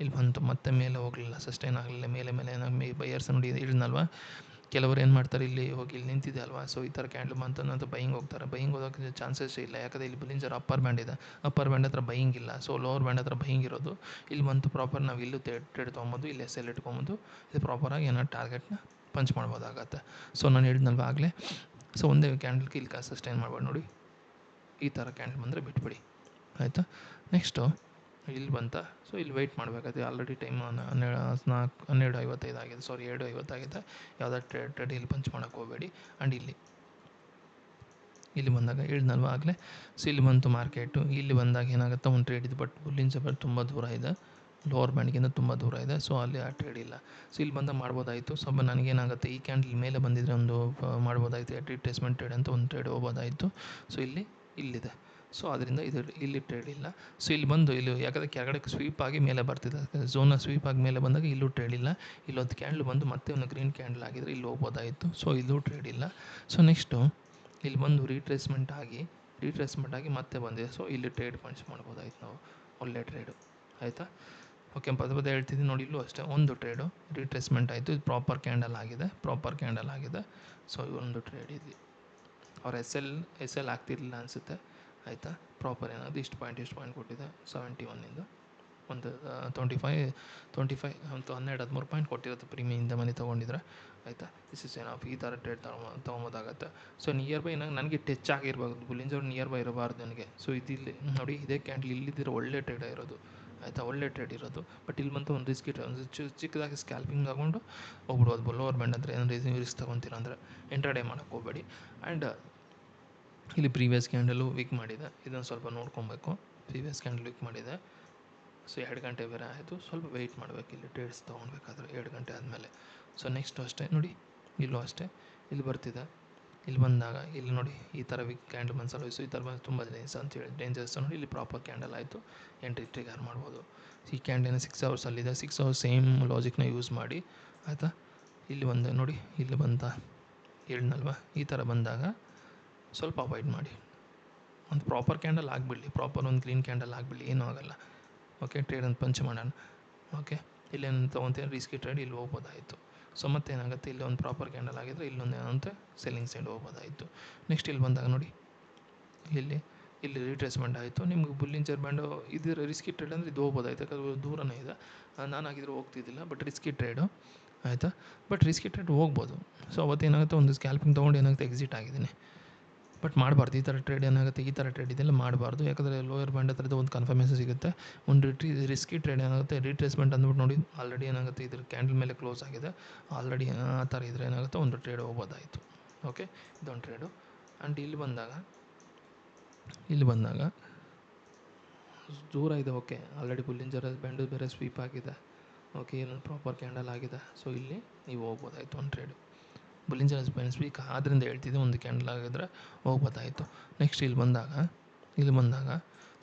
ಇಲ್ಲಿ ಬಂತು, ಮತ್ತೆ ಮೇಲೆ ಹೋಗಲಿಲ್ಲ, ಸಸ್ಟೈನ್ ಆಗಲಿಲ್ಲ. ಮೇಲೆ ಏನಾಗಿ ಬೈಯರ್ಸ್ ನೋಡಿ ಇಳಿದ್ನಲ್ವ, ಕೆಲವರು ಏನು ಮಾಡ್ತಾರೆ ಇಲ್ಲಿ ಹೋಗಿ ಇಲ್ಲಿ ನಿಂತಿದೆ ಅಲ್ವಾ. ಸೊ ಈ ಥರ ಕ್ಯಾಂಡಲ್ ಬಂತು ಅನ್ನೋದು ಬೈಯಿಂಗ್ ಹೋಗ್ತಾರೆ. ಬೈಯಿಂಗ್ ಹೋಗೋಕ್ಕೆ ಚಾನ್ಸಸ್ ಇಲ್ಲ, ಯಾಕಂದರೆ ಇಲ್ಲಿ ಬುಲ್ಲಿಂಜರ್ ಅಪ್ಪರ್ ಬ್ಯಾಂಡ್ ಇದೆ, ಅಪ್ಪರ್ ಬ್ಯಾಂಡ್ ಹತ್ರ ಬೈಯಿಂಗ್ ಇಲ್ಲ. ಸೊ ಲೋವರ್ ಬ್ಯಾಂಡ್ ಹತ್ರ ಬೈಯಿಂಗ್ ಇರೋದು. ಇಲ್ಲಿ ಬಂತು ಪ್ರಾಪರ್ ನಾವು ಇಲ್ಲೂ ಟ್ರೇಡ್ ತೊಗೊಬೋದು, ಇಲ್ಲಿ SL ಇಟ್ಕೊಬೋದು. ಇದು ಪ್ರಾಪರಾಗಿ ಏನೋ ಟಾರ್ಗೆಟ್ನ ಪಂಚ್ ಮಾಡ್ಬೋದಾಗತ್ತೆ. ಸೊ ನಾನು ಹೇಳಿದ್ನಲ್ವ ಆಗಲೇ. ಸೊ ಒಂದೇ ಕ್ಯಾಂಡಲ್ಗೆ ಇಲ್ಲಿ ಸಸ್ಟೈನ್ ಮಾಡ್ಬೋದು ನೋಡಿ. ಈ ಥರ ಕ್ಯಾಂಡಲ್ ಬಂದರೆ ಬಿಟ್ಬಿಡಿ ಆಯಿತಾ. ನೆಕ್ಸ್ಟು ಇಲ್ಲಿ ಬಂತ. ಸೊ ಇಲ್ಲಿ ವೆಯ್ಟ್ ಮಾಡಬೇಕಾದ್ರೆ ಆಲ್ರೆಡಿ ಟೈಮ್ 12:55 ಆಗಿದೆ, 2:50 ಆಗಿದೆ. ಯಾವುದೇ ಟ್ರೇಡ್ ಇಲ್ಲಿ ಪಂಚ್ ಮಾಡೋಕ್ಕೆ ಹೋಗಬೇಡಿ. ಆ್ಯಂಡ್ ಇಲ್ಲಿ ಬಂದಾಗ ಹೇಳಿದ್ನಲ್ವ ಆಗಲೇ. ಸೊ ಇಲ್ಲಿ ಬಂತು ಮಾರ್ಕೆಟು. ಇಲ್ಲಿ ಬಂದಾಗ ಏನಾಗುತ್ತೆ ಒಂದು ಟ್ರೇಡ್ ಇದೆ, ಬಟ್ ಬುಲ್ಲಿಂಜರ್ ಬ್ಯಾಂಡ್ ತುಂಬ ದೂರ ಇದೆ, ಲೋವರ್ ಬ್ಯಾಂಡ್ಗಿಂತ ತುಂಬ ದೂರ ಇದೆ. ಸೊ ಅಲ್ಲಿ ಆ ಟ್ರೇಡ್ ಇಲ್ಲ. ಸೊ ಇಲ್ಲಿ ಬಂದಾಗ ಮಾಡ್ಬೋದಾಯಿತು. ಸ್ವಲ್ಪ ನನಗೇನಾಗುತ್ತೆ ಈ ಕ್ಯಾಂಡಲ್ ಮೇಲೆ ಬಂದಿದ್ರೆ ಒಂದು ಮಾಡ್ಬೋದಾಯಿತು, ರಿಟ್ರೇಸ್ಮೆಂಟ್ ಟ್ರೇಡ್ ಅಂತ ಒಂದು ಟ್ರೇಡ್ ಹೋಗ್ಬೋದಾಯಿತು. ಸೊ ಇಲ್ಲಿದೆ. ಸೊ ಅದರಿಂದ ಇಲ್ಲಿ ಟ್ರೇಡ್ ಇಲ್ಲ. ಸೊ ಇಲ್ಲಿ ಯಾಕಂದರೆ ಕೆಳಗಡೆ ಸ್ವೀಪ್ ಆಗಿ ಮೇಲೆ ಬರ್ತಿದೆ, ಝೋನ ಸ್ವೀಪ್ ಆಗಿ ಮೇಲೆ ಬಂದಾಗ ಇಲ್ಲೂ ಟ್ರೇಡ್ ಇಲ್ಲ. ಇಲ್ಲೊಂದು ಕ್ಯಾಂಡಲ್ ಬಂದು ಮತ್ತೆ ಒಂದು ಗ್ರೀನ್ ಕ್ಯಾಂಡಲ್ ಆಗಿದ್ರೆ ಇಲ್ಲಿ ಹೋಗ್ಬೋದಾಯಿತು. ಸೊ ಇಲ್ಲೂ ಟ್ರೇಡ್ ಇಲ್ಲ. ಸೊ ನೆಕ್ಸ್ಟು ಇಲ್ಲಿ ಬಂದು ರಿಟ್ರೇಸ್ಮೆಂಟ್ ಆಗಿ ಮತ್ತೆ ಬಂದಿದೆ. ಸೊ ಇಲ್ಲಿ ಟ್ರೇಡ್ ಪಂಚ್ ಮಾಡ್ಬೋದಾಯ್ತು ನಾವು, ಒಳ್ಳೆ ಟ್ರೇಡು ಆಯಿತಾ. ಓಕೆ, ಪದೇ ಹೇಳ್ತಿದ್ದೀನಿ ನೋಡಿ. ಇಲ್ಲೂ ಅಷ್ಟೇ ಒಂದು ಟ್ರೇಡು ರಿಟ್ರೇಸ್ಮೆಂಟ್ ಆಯಿತು. ಇದು ಪ್ರಾಪರ್ ಕ್ಯಾಂಡಲ್ ಆಗಿದೆ. ಸೊ ಒಂದು ಟ್ರೇಡ್ ಇದೆ. ಅವ್ರು ಎಸ್ ಎಲ್ ಆಗ್ತಿರಲಿಲ್ಲ ಅನಿಸುತ್ತೆ ಆಯಿತಾ. ಪ್ರಾಪರ್ ಏನಾದ್ರು ಇಷ್ಟು ಪಾಯಿಂಟ್ ಕೊಟ್ಟಿದೆ 71ಇಂದ ಒಂದು 25 ಒಂದು 12-13 ಪಾಯಿಂಟ್ ಕೊಟ್ಟಿರುತ್ತೆ ಪ್ರೀಮಿಯಿಂದ ಮನೆ ತೊಗೊಂಡಿದ್ರೆ ಆಯಿತಾ. This is ಏನಫ್. ಈ ಥರ ಟ್ರೇಡ್ ತೊಗೊಬೋದಾಗತ್ತೆ. ಸೊ ನಿಯರ್ ಬೈ ನನಗೆ ಟಚ್ ಆಗಿರ್ಬೋದು ಬುಲ್ಲಿಂಜರ್ ನಿಯರ್ ಬೈ ಇರಬಾರ್ದು ನನಗೆ. ಸೊ ಇದಿಲ್ಲಿ ನೋಡಿ ಇದೇ ಕ್ಯಾಂಡಲ್ ಇಲ್ಲಿದ್ದಿರೋ ಒಳ್ಳೆ ಟ್ರೇಡ್ ಇರೋದು ಆಯಿತಾ, ಒಳ್ಳೆ ಟ್ರೇಡ್ ಇರೋದು. ಬಟ್ ಇಲ್ಲಿ ಬಂತು ಒಂದು ರಿಸ್ಕ್ ಇಟ್ಟು ಒಂದು ಚಿಕ್ಕದಾಗಿ ಸ್ಕ್ಯಾಲ್ಪಿಂಗ್ ತಗೊಂಡು ಹೋಗ್ಬಿಡ್ಬೋದು. ಲೋವರ್ ಬ್ಯಾಂಡ್ ಅಂದರೆ ಏನಾದ್ರು ರಿಸ್ಕ್ ತೊಗೊತೀರ ಅಂದರೆ ಇಂಟ್ರಾಡೇ ಮಾಡೋಕ್ಕೆ ಹೋಗಬೇಡಿ. ಆ್ಯಂಡ್ ಇಲ್ಲಿ ಪ್ರೀವಿಯಸ್ ಕ್ಯಾಂಡಲು ವೀಕ್ ಮಾಡಿದೆ, ಇದನ್ನು ಸ್ವಲ್ಪ ನೋಡ್ಕೊಬೇಕು. ಪ್ರೀವಿಯಸ್ ಕ್ಯಾಂಡಲ್ ವೀಕ್ ಮಾಡಿದೆ. ಸೊ 2 ಗಂಟೆ ಬೇರೆ ಆಯಿತು, ಸ್ವಲ್ಪ ವೆಯ್ಟ್ ಮಾಡಬೇಕು ಇಲ್ಲಿ ಟ್ರೇಡ್ಸ್ ತೊಗೊಳ್ಬೇಕಾದ್ರೆ 2 ಗಂಟೆ ಆದಮೇಲೆ. ಸೊ ನೆಕ್ಸ್ಟು ಅಷ್ಟೇ ನೋಡಿ, ಇಲ್ಲೂ ಅಷ್ಟೇ ಇಲ್ಲಿ ಬರ್ತಿದೆ. ಇಲ್ಲಿ ಬಂದಾಗ ಇಲ್ಲಿ ನೋಡಿ ಈ ಥರ ವೀಕ್ ಕ್ಯಾಂಡಲ್ ಬಂದು ಸರ್ವಿಸು ಈ ಥರ ಬಂದು ತುಂಬ ಡೇಂಜರ್ಸ್ ನೋಡಿ. ಇಲ್ಲಿ ಪ್ರಾಪರ್ ಕ್ಯಾಂಡಲ್ ಆಯಿತು, ಎಂಟ್ರಿ ಟ್ರಿಗರ್ ಮಾಡ್ಬೋದು. ಈ ಕ್ಯಾಂಡಲ್ 6 ಅವರ್ಸಲ್ಲಿದೆ, 6 ಅವರ್ಸ್ ಸೇಮ್ ಲಾಜಿಕ್ನ ಯೂಸ್ ಮಾಡಿ ಆಯಿತಾ. ಇಲ್ಲಿ ಬಂದೆ ನೋಡಿ, ಇಲ್ಲಿ ಬಂತ ಹೇಳಿದ್ನಲ್ವ, ಈ ಥರ ಬಂದಾಗ ಸ್ವಲ್ಪ ಅವಾಯ್ಡ್ ಮಾಡಿ. ಒಂದು ಪ್ರಾಪರ್ ಕ್ಯಾಂಡಲ್ ಆಗಿಬಿಡಲಿ, ಪ್ರಾಪರ್ ಒಂದು ಕ್ಲೀನ್ ಕ್ಯಾಂಡಲ್ ಆಗಿಬಿಡಲಿ, ಏನೂ ಆಗೋಲ್ಲ. ಓಕೆ, ಟ್ರೇಡ್ ಅಂತ ಪಂಚ್ ಮಾಡೋಣ. ಓಕೆ, ಇಲ್ಲೇನು ತೊಗೊತೀನಿ ರಿಸ್ಕಿ ಟ್ರೇಡ್ ಇಲ್ಲಿ ಹೋಗ್ಬೋದಾಯಿತು. ಸೊ ಮತ್ತೇನಾಗುತ್ತೆ, ಇಲ್ಲಿ ಒಂದು ಪ್ರಾಪರ್ ಕ್ಯಾಂಡಲ್ ಆಗಿದ್ರೆ ಇಲ್ಲೊಂದು ಏನಂತೆ ಸೆಲ್ಲಿಂಗ್ ಸೈಡ್ ಹೋಗ್ಬೋದಾಯಿತು. ನೆಕ್ಸ್ಟ್ ಇಲ್ಲಿ ಬಂದಾಗ ನೋಡಿ, ಇಲ್ಲಿ ರಿಟ್ರೇಸ್ಮೆಂಟ್ ಆಯಿತು. ನಿಮ್ಗೆ ಬುಲ್ಲಿಂಜರ್ ಬ್ಯಾಂಡು ಇದು ರಿಸ್ಕಿ ಟ್ರೇಡ್ ಅಂದರೆ ಇದು ಹೋಗ್ಬೋದಾಯ್ತು, ಯಾಕಂದರೆ ದೂರನೇ ಇದೆ. ನಾನಾಗಿದ್ರೆ ಹೋಗ್ತಿದ್ದಿಲ್ಲ, ಬಟ್ ರಿಸ್ಕಿ ಟ್ರೇಡು ಆಯಿತಾ. ಬಟ್ ರಿಸ್ಕಿ ಟ್ರೇಡ್ ಹೋಗ್ಬೋದು. ಸೊ ಅವತ್ತೇನಾಗುತ್ತೆ, ಒಂದು ಸ್ಕ್ಯಾಲ್ಪಿಂಗ್ ತೊಗೊಂಡು ಏನಾಗುತ್ತೆ ಎಕ್ಸಿಟ್ ಆಗಿದ್ದೀನಿ. ಬಟ್ ಮಾಡಬಾರ್ದು ಈ ಥರ ಟ್ರೇಡ್. ಏನಾಗುತ್ತೆ, ಈ ಥರ ಟ್ರೇಡ್ ಇದೆಲ್ಲ ಮಾಡಬಾರ್ದು, ಯಾಕಂದರೆ ಲೋಯರ್ ಬ್ಯಾಂಡ್ ಹತ್ರದ್ದು ಒಂದು ಕನ್ಫರ್ಮೇಷನ್ ಸಿಗುತ್ತೆ. ಒಂದು ರಿಸ್ಕಿ ಟ್ರೇಡ್ ಏನಾಗುತ್ತೆ, ರಿಟ್ರೇಸ್ಮೆಂಟ್ ಅಂದ್ಬಿಟ್ಟು ನೋಡಿ ಆಲ್ರೆಡಿ ಏನಾಗುತ್ತೆ ಇದ್ರ ಕ್ಯಾಂಡಲ್ ಮೇಲೆ ಕ್ಲೋಸ್ ಆಗಿದೆ ಆಲ್ರೆಡಿ. ಆ ಥರ ಇದ್ದರೆ ಏನಾಗುತ್ತೆ ಒಂದು ಟ್ರೇಡ್ ಹೋಗ್ಬೋದಾಯಿತು. ಓಕೆ, ಇದೊಂದು ಟ್ರೇಡು. ಆ್ಯಂಡ್ ಇಲ್ಲಿ ಬಂದಾಗ ದೂರ ಇದೆ. ಓಕೆ, ಆಲ್ರೆಡಿ ಬುಲ್ಲಿಂಜರ್ ಬ್ಯಾಂಡು ಬೇರೆ ಸ್ವೀಪ್ ಆಗಿದೆ. ಓಕೆ, ಏನೊಂದು ಪ್ರಾಪರ್ ಕ್ಯಾಂಡಲ್ ಆಗಿದೆ. ಸೊ ಇಲ್ಲಿ ನೀವು ಹೋಗ್ಬೋದಾಯಿತು ಒಂದು ಟ್ರೇಡು. ಬುಲ್ಲಿಂಜರ್ ಬ್ಯಾಂಡ್ ಸ್ವೀಕ್ ಆದ್ದರಿಂದ ಹೇಳ್ತಿದ್ದೆ, ಒಂದು ಕ್ಯಾಂಡಲ್ ಆಗಿದ್ರೆ ಹೋಗ್ಬೋದಾಯಿತು. ನೆಕ್ಸ್ಟ್ ಇಲ್ಲಿ ಬಂದಾಗ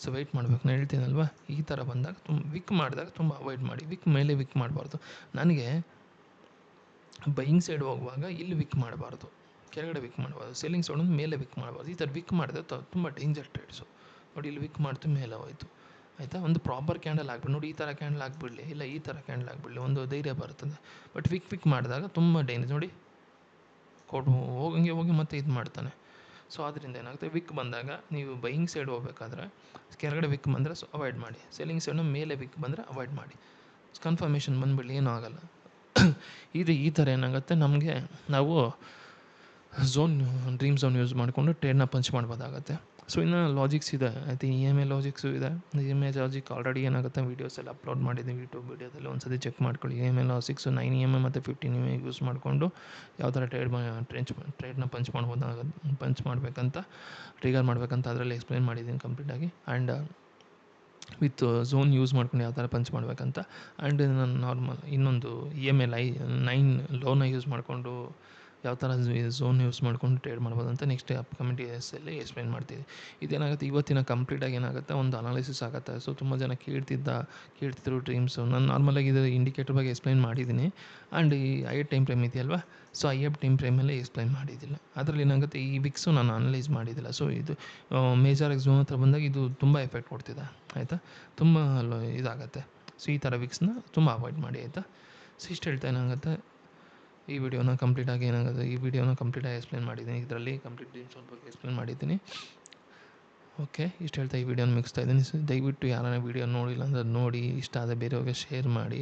ಸೊ ವೆಯ್ಟ್ ಮಾಡಬೇಕು. ನಾನು ಹೇಳ್ತೀನಲ್ವ, ಈ ಥರ ಬಂದಾಗ ವಿಕ್ ಮಾಡಿದಾಗ ತುಂಬ ಅವಾಯ್ಡ್ ಮಾಡಿ. ವಿಕ್ ಮೇಲೆ ವಿಕ್ ಮಾಡಬಾರ್ದು. ನನಗೆ ಬೈಯಿಂಗ್ ಸೈಡ್ ಹೋಗುವಾಗ ಇಲ್ಲಿ ವಿಕ್ ಮಾಡಬಾರ್ದು, ಕೆಳಗಡೆ ವಿಕ್ ಮಾಡಬಾರ್ದು. ಸೆಲ್ಲಿಂಗ್ ಸೈಡ್ ಮೇಲೆ ವಿಕ್ ಮಾಡಬಾರ್ದು. ಈ ಥರ ವಿಕ್ ಮಾಡಿದ್ರೆ ತುಂಬ ಡೇಂಜರ್ ಟ್ರೇಡ್ಸು ನೋಡಿ. ಇಲ್ಲಿ ವಿಕ್ ಮಾಡ್ತು ಮೇಲೆ ಹೋಯ್ತು ಆಯಿತಾ. ಒಂದು ಪ್ರಾಪರ್ ಕ್ಯಾಂಡಲ್ ಆಗಿಬಿಡಿ ನೋಡಿ, ಈ ಥರ ಕ್ಯಾಂಡಲ್ ಆಗಿಬಿಡಲಿ, ಇಲ್ಲ ಈ ಥರ ಕ್ಯಾಂಡಲ್ ಆಗಿಬಿಡಲಿ, ಒಂದು ಧೈರ್ಯ ಬರ್ತದೆ. ಬಟ್ ವಿಕ್ ಮಾಡಿದಾಗ ತುಂಬ ಡೇಂಜರ್ ನೋಡಿ. ಹೋಗಿ ಮತ್ತೆ ಇದು ಮಾಡ್ತಾನೆ. ಸೊ ಅದರಿಂದ ಏನಾಗುತ್ತೆ, ವಿಕ್ ಬಂದಾಗ ನೀವು ಬೈಯಿಂಗ್ ಸೈಡ್ ಹೋಗ್ಬೇಕಾದ್ರೆ ಕೆಳಗಡೆ ವಿಕ್ ಬಂದರೆ ಅವಾಯ್ಡ್ ಮಾಡಿ. ಸೆಲ್ಲಿಂಗ್ ಸೈಡ್ನ ಮೇಲೆ ವಿಕ್ ಬಂದರೆ ಅವಾಯ್ಡ್ ಮಾಡಿ. ಕನ್ಫರ್ಮೇಷನ್ ಬಂದುಬಿಡಲಿ, ಏನೂ ಆಗೋಲ್ಲ. ಈ ಥರ ಏನಾಗುತ್ತೆ, ನಮಗೆ ನಾವು ಡ್ರೀಮ್ ಝೋನ್ ಯೂಸ್ ಮಾಡಿಕೊಂಡು ಟ್ರೇಡ್ನ ಪಂಚ್ ಮಾಡ್ಬೋದಾಗತ್ತೆ. ಸೊ ಇನ್ನು ಲಾಜಿಕ್ಸ್ ಇದೆ ಆಯಿತು, EMA ಲಾಜಿಕ್ಸು ಇದೆ. EMA ಲಾಜಿಕ್ ಆಲ್ರೆಡಿ ಏನಾಗುತ್ತೆ ವೀಡಿಯೋಸ್ ಎಲ್ಲ ಅಪ್ಲೋಡ್ ಮಾಡಿದ್ದೀವಿ ಯೂಟ್ಯೂಬ್ ವೀಡಿಯೋದಲ್ಲಿ, ಒಂದು ಸತಿ ಚೆಕ್ ಮಾಡ್ಕೊಳ್ಳಿ. EMA ಲಾಜಿಕ್ಸು 9 EMA ಮತ್ತು 15 EMA ಯೂಸ್ ಮಾಡಿಕೊಂಡು ಯಾವ ಥರ ಟ್ರೇಡ್ನ ಪಂಚ್ ಮಾಡಬೇಕಂತ, ಟ್ರಿಗರ್ ಮಾಡಬೇಕಂತ ಅದರಲ್ಲಿ ಎಕ್ಸ್ಪ್ಲೈನ್ ಮಾಡಿದ್ದೀನಿ ಕಂಪ್ಲೀಟಾಗಿ. ಆ್ಯಂಡ್ ವಿತ್ ಝೋನ್ ಯೂಸ್ ಮಾಡ್ಕೊಂಡು ಯಾವ ಥರ ಪಂಚ್ ಮಾಡಬೇಕಂತ. ಆ್ಯಂಡ್ ನಾನು ನಾರ್ಮಲ್ ಇನ್ನೊಂದು EMA 9 ಲೋನ ಯೂಸ್ ಮಾಡಿಕೊಂಡು ಯಾವ ಥರ ಝೋನ್ ಯೂಸ್ ಮಾಡ್ಕೊಂಡು ಟ್ರೇಡ್ ಮಾಡ್ಬೋದು ಅಂತ ನೆಕ್ಸ್ಟ್ ಅಪ್ಕಮಿಂಗ್ ಡೇಸಲ್ಲಿ ಎಕ್ಸ್ಪ್ಲೈನ್ ಮಾಡ್ತೀವಿ. ಇದೇನಾಗುತ್ತೆ, ಇವತ್ತಿನ ಕಂಪ್ಲೀಟಾಗಿ ಏನಾಗುತ್ತೆ ಒಂದು ಅನಾಲಿಸಿಸ್ ಆಗುತ್ತೆ. ಸೊ ತುಂಬ ಜನ ಕೇಳ್ತಿದ್ರು ಡ್ರೀಮ್ಸು. ನಾನು ನಾರ್ಮಲಾಗಿ ಇದು ಇಂಡಿಕೇಟರ್ ಬಗ್ಗೆ ಎಕ್ಸ್ಪ್ಲೈನ್ ಮಾಡಿದ್ದೀನಿ. ಆ್ಯಂಡ್ ಈ ಐ ಟೈಮ್ ಫ್ರೇಮ್ ಇದೆಯಲ್ವ, ಸೊ ಟೈಮ್ ಫ್ರೇಮಲ್ಲಿ ಎಕ್ಸ್ಪ್ಲೈನ್ ಮಾಡಿದ್ದಿಲ್ಲ. ಅದರಲ್ಲಿ ಏನಾಗುತ್ತೆ, ಈ ವಿಕ್ಸು ನಾನು ಅನಲೈಸ್ ಮಾಡಿದ್ದಿಲ್ಲ. ಸೊ ಇದು ಮೇಜರ್ ಝೋನ್ ಹತ್ರ ಬಂದಾಗ ಇದು ತುಂಬ ಎಫೆಕ್ಟ್ ಕೊಡ್ತಿದೆ ಆಯಿತಾ, ತುಂಬ ಇದಾಗುತ್ತೆ. ಸೊ ಈ ಥರ ವಿಕ್ಸ್ನ ತುಂಬ ಅವಾಯ್ಡ್ ಮಾಡಿ ಆಯಿತಾ. ಸೊ ಇಷ್ಟು ಹೇಳ್ತಾ ಏನಾಗುತ್ತೆ, ಈ ವಿಡಿಯೋನ ಕಂಪ್ಲೀಟಾಗಿ ಎಕ್ಸ್ಪ್ಲೈನ್ ಮಾಡಿದ್ದೀನಿ. ಇದರಲ್ಲಿ ಕಂಪ್ಲೀಟ್ ಡ್ರೀಮ್ಸ್ ಬಗ್ಗೆ ಎಕ್ಸ್ಪ್ಲೈನ್ ಮಾಡಿದ್ದೀನಿ. ಓಕೆ, ಇಷ್ಟು ಹೇಳ್ತಾ ಈ ವಿಡಿಯೋನ ಮುಗಿಸ್ತಾ ಇದ್ದೀನಿ. ಸೊ ದಯವಿಟ್ಟು ಯಾರನ್ನ ವಿಡಿಯೋ ನೋಡಿಲ್ಲ ಅಂದರೆ ನೋಡಿ, ಇಷ್ಟ ಆದರೆ ಬೇರೆಯವ್ರಿಗೆ ಶೇರ್ ಮಾಡಿ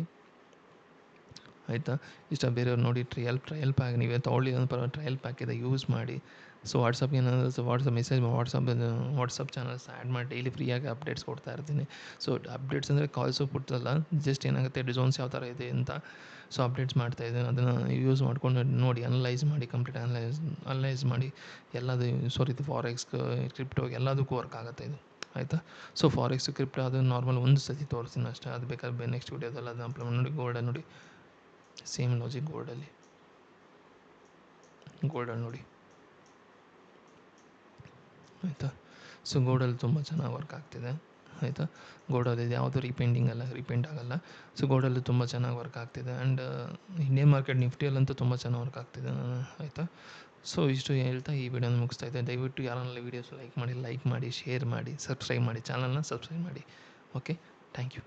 ಆಯಿತಾ. ಇಷ್ಟ ಬೇರೆಯವ್ರು ನೋಡಿ ಟ್ರಯಲ್ ಪ್ಯಾಕ್ ನೀವೇ ತೊಗೊಳ್ಳಿ ಅಂದ್ರೆ ಟ್ರಯಲ್ ಪ್ಯಾಕ್ ಇದೆ, ಯೂಸ್ ಮಾಡಿ. ಸೊ ವಾಟ್ಸಪ್ಗೆ ಏನಾದರೂ ವಾಟ್ಸಪ್ ಚಾನಲ್ಸ್ ಆ್ಯಡ್ ಮಾಡಿ ಡೈಲಿ ಫ್ರೀಯಾಗಿ ಅಪ್ಡೇಟ್ಸ್ ಕೊಡ್ತಾ ಇರ್ತೀನಿ. ಸೊ ಅಪ್ಡೇಟ್ಸ್ ಅಂದರೆ ಕಾಲ್ಸು ಪುಟ್ಟಲ್ಲ, ಜಸ್ಟ್ ಏನಾಗುತ್ತೆ ಝೋನ್ಸ್ ಯಾವ ಥರ ಇದೆ ಅಂತ ಸೊ ಅಪ್ಡೇಟ್ಸ್ ಮಾಡ್ತಾಯಿದ್ದೀನಿ. ಅದನ್ನು ಯೂಸ್ ಮಾಡ್ಕೊಂಡು ನೋಡಿ, ಅನಲೈಸ್ ಮಾಡಿ, ಕಂಪ್ಲೀಟ್ ಅನಲೈಸ್ ಮಾಡಿ. ಇದು ಫಾರೆಕ್ಸ್, ಕ್ರಿಪ್ಟೋ ಎಲ್ಲದಕ್ಕೂ ವರ್ಕ್ ಆಗುತ್ತೆ ಇದು ಆಯಿತಾ. ಸೊ ಫಾರೆಕ್ಸ್, ಕ್ರಿಪ್ಟೋ ಅದು ನಾರ್ಮಲ್ ಒಂದು ಸತಿ ತೋರಿಸ್ತೀನಿ ಅಷ್ಟೇ. ಅದು ಬೇಕಾದ್ರೆ ನೆಕ್ಸ್ಟ್ ವೀಡಿಯೋದಲ್ಲಿ ಅದನ್ನು ಅಪ್ಲೋಡ್ ನೋಡಿ. ಗೋಲ್ಡಲ್ಲಿ ನೋಡಿ, ಸೇಮ್ ಲಾಜಿಕ್ ಗೋಲ್ಡಲ್ಲಿ ನೋಡಿ ಆಯಿತಾ. ಸೊ ಗೋಲ್ಡಲ್ಲಿ ತುಂಬ ಚೆನ್ನಾಗಿ ವರ್ಕ್ ಆಗ್ತಿದೆ ಆಯಿತಾ. ಗೋಲ್ಡಲ್ಲಿ ಯಾವುದು ರೀಪೇಂಟ್ ಆಗಲ್ಲ. ಸೊ ಗೋಲ್ಡಲ್ಲಿ ತುಂಬ ಚೆನ್ನಾಗಿ ವರ್ಕ್ ಆಗ್ತಿದೆ. ಆ್ಯಂಡ್ ಇಂಡಿಯನ್ ಮಾರ್ಕೆಟ್ ನಿಫ್ಟಿಯಲ್ಲಂತೂ ತುಂಬ ಚೆನ್ನಾಗಿ ವರ್ಕ್ ಆಗ್ತಿದೆ ಆಯಿತಾ. ಸೊ ಇಷ್ಟು ಹೇಳ್ತಾ ಈ ವಿಡಿಯೋನ ಮುಗಿಸ್ತಾ ಇದ್ದೆ. ದಯವಿಟ್ಟು ಯಾರನ್ನೆಲ್ಲ ವೀಡಿಯೋಸ್ ಲೈಕ್ ಮಾಡಿ, ಶೇರ್ ಮಾಡಿ, ಸಬ್ಸ್ಕ್ರೈಬ್ ಮಾಡಿ, ಚಾನಲ್ನ ಸಬ್ಸ್ಕ್ರೈಬ್ ಮಾಡಿ. Okay, thank you.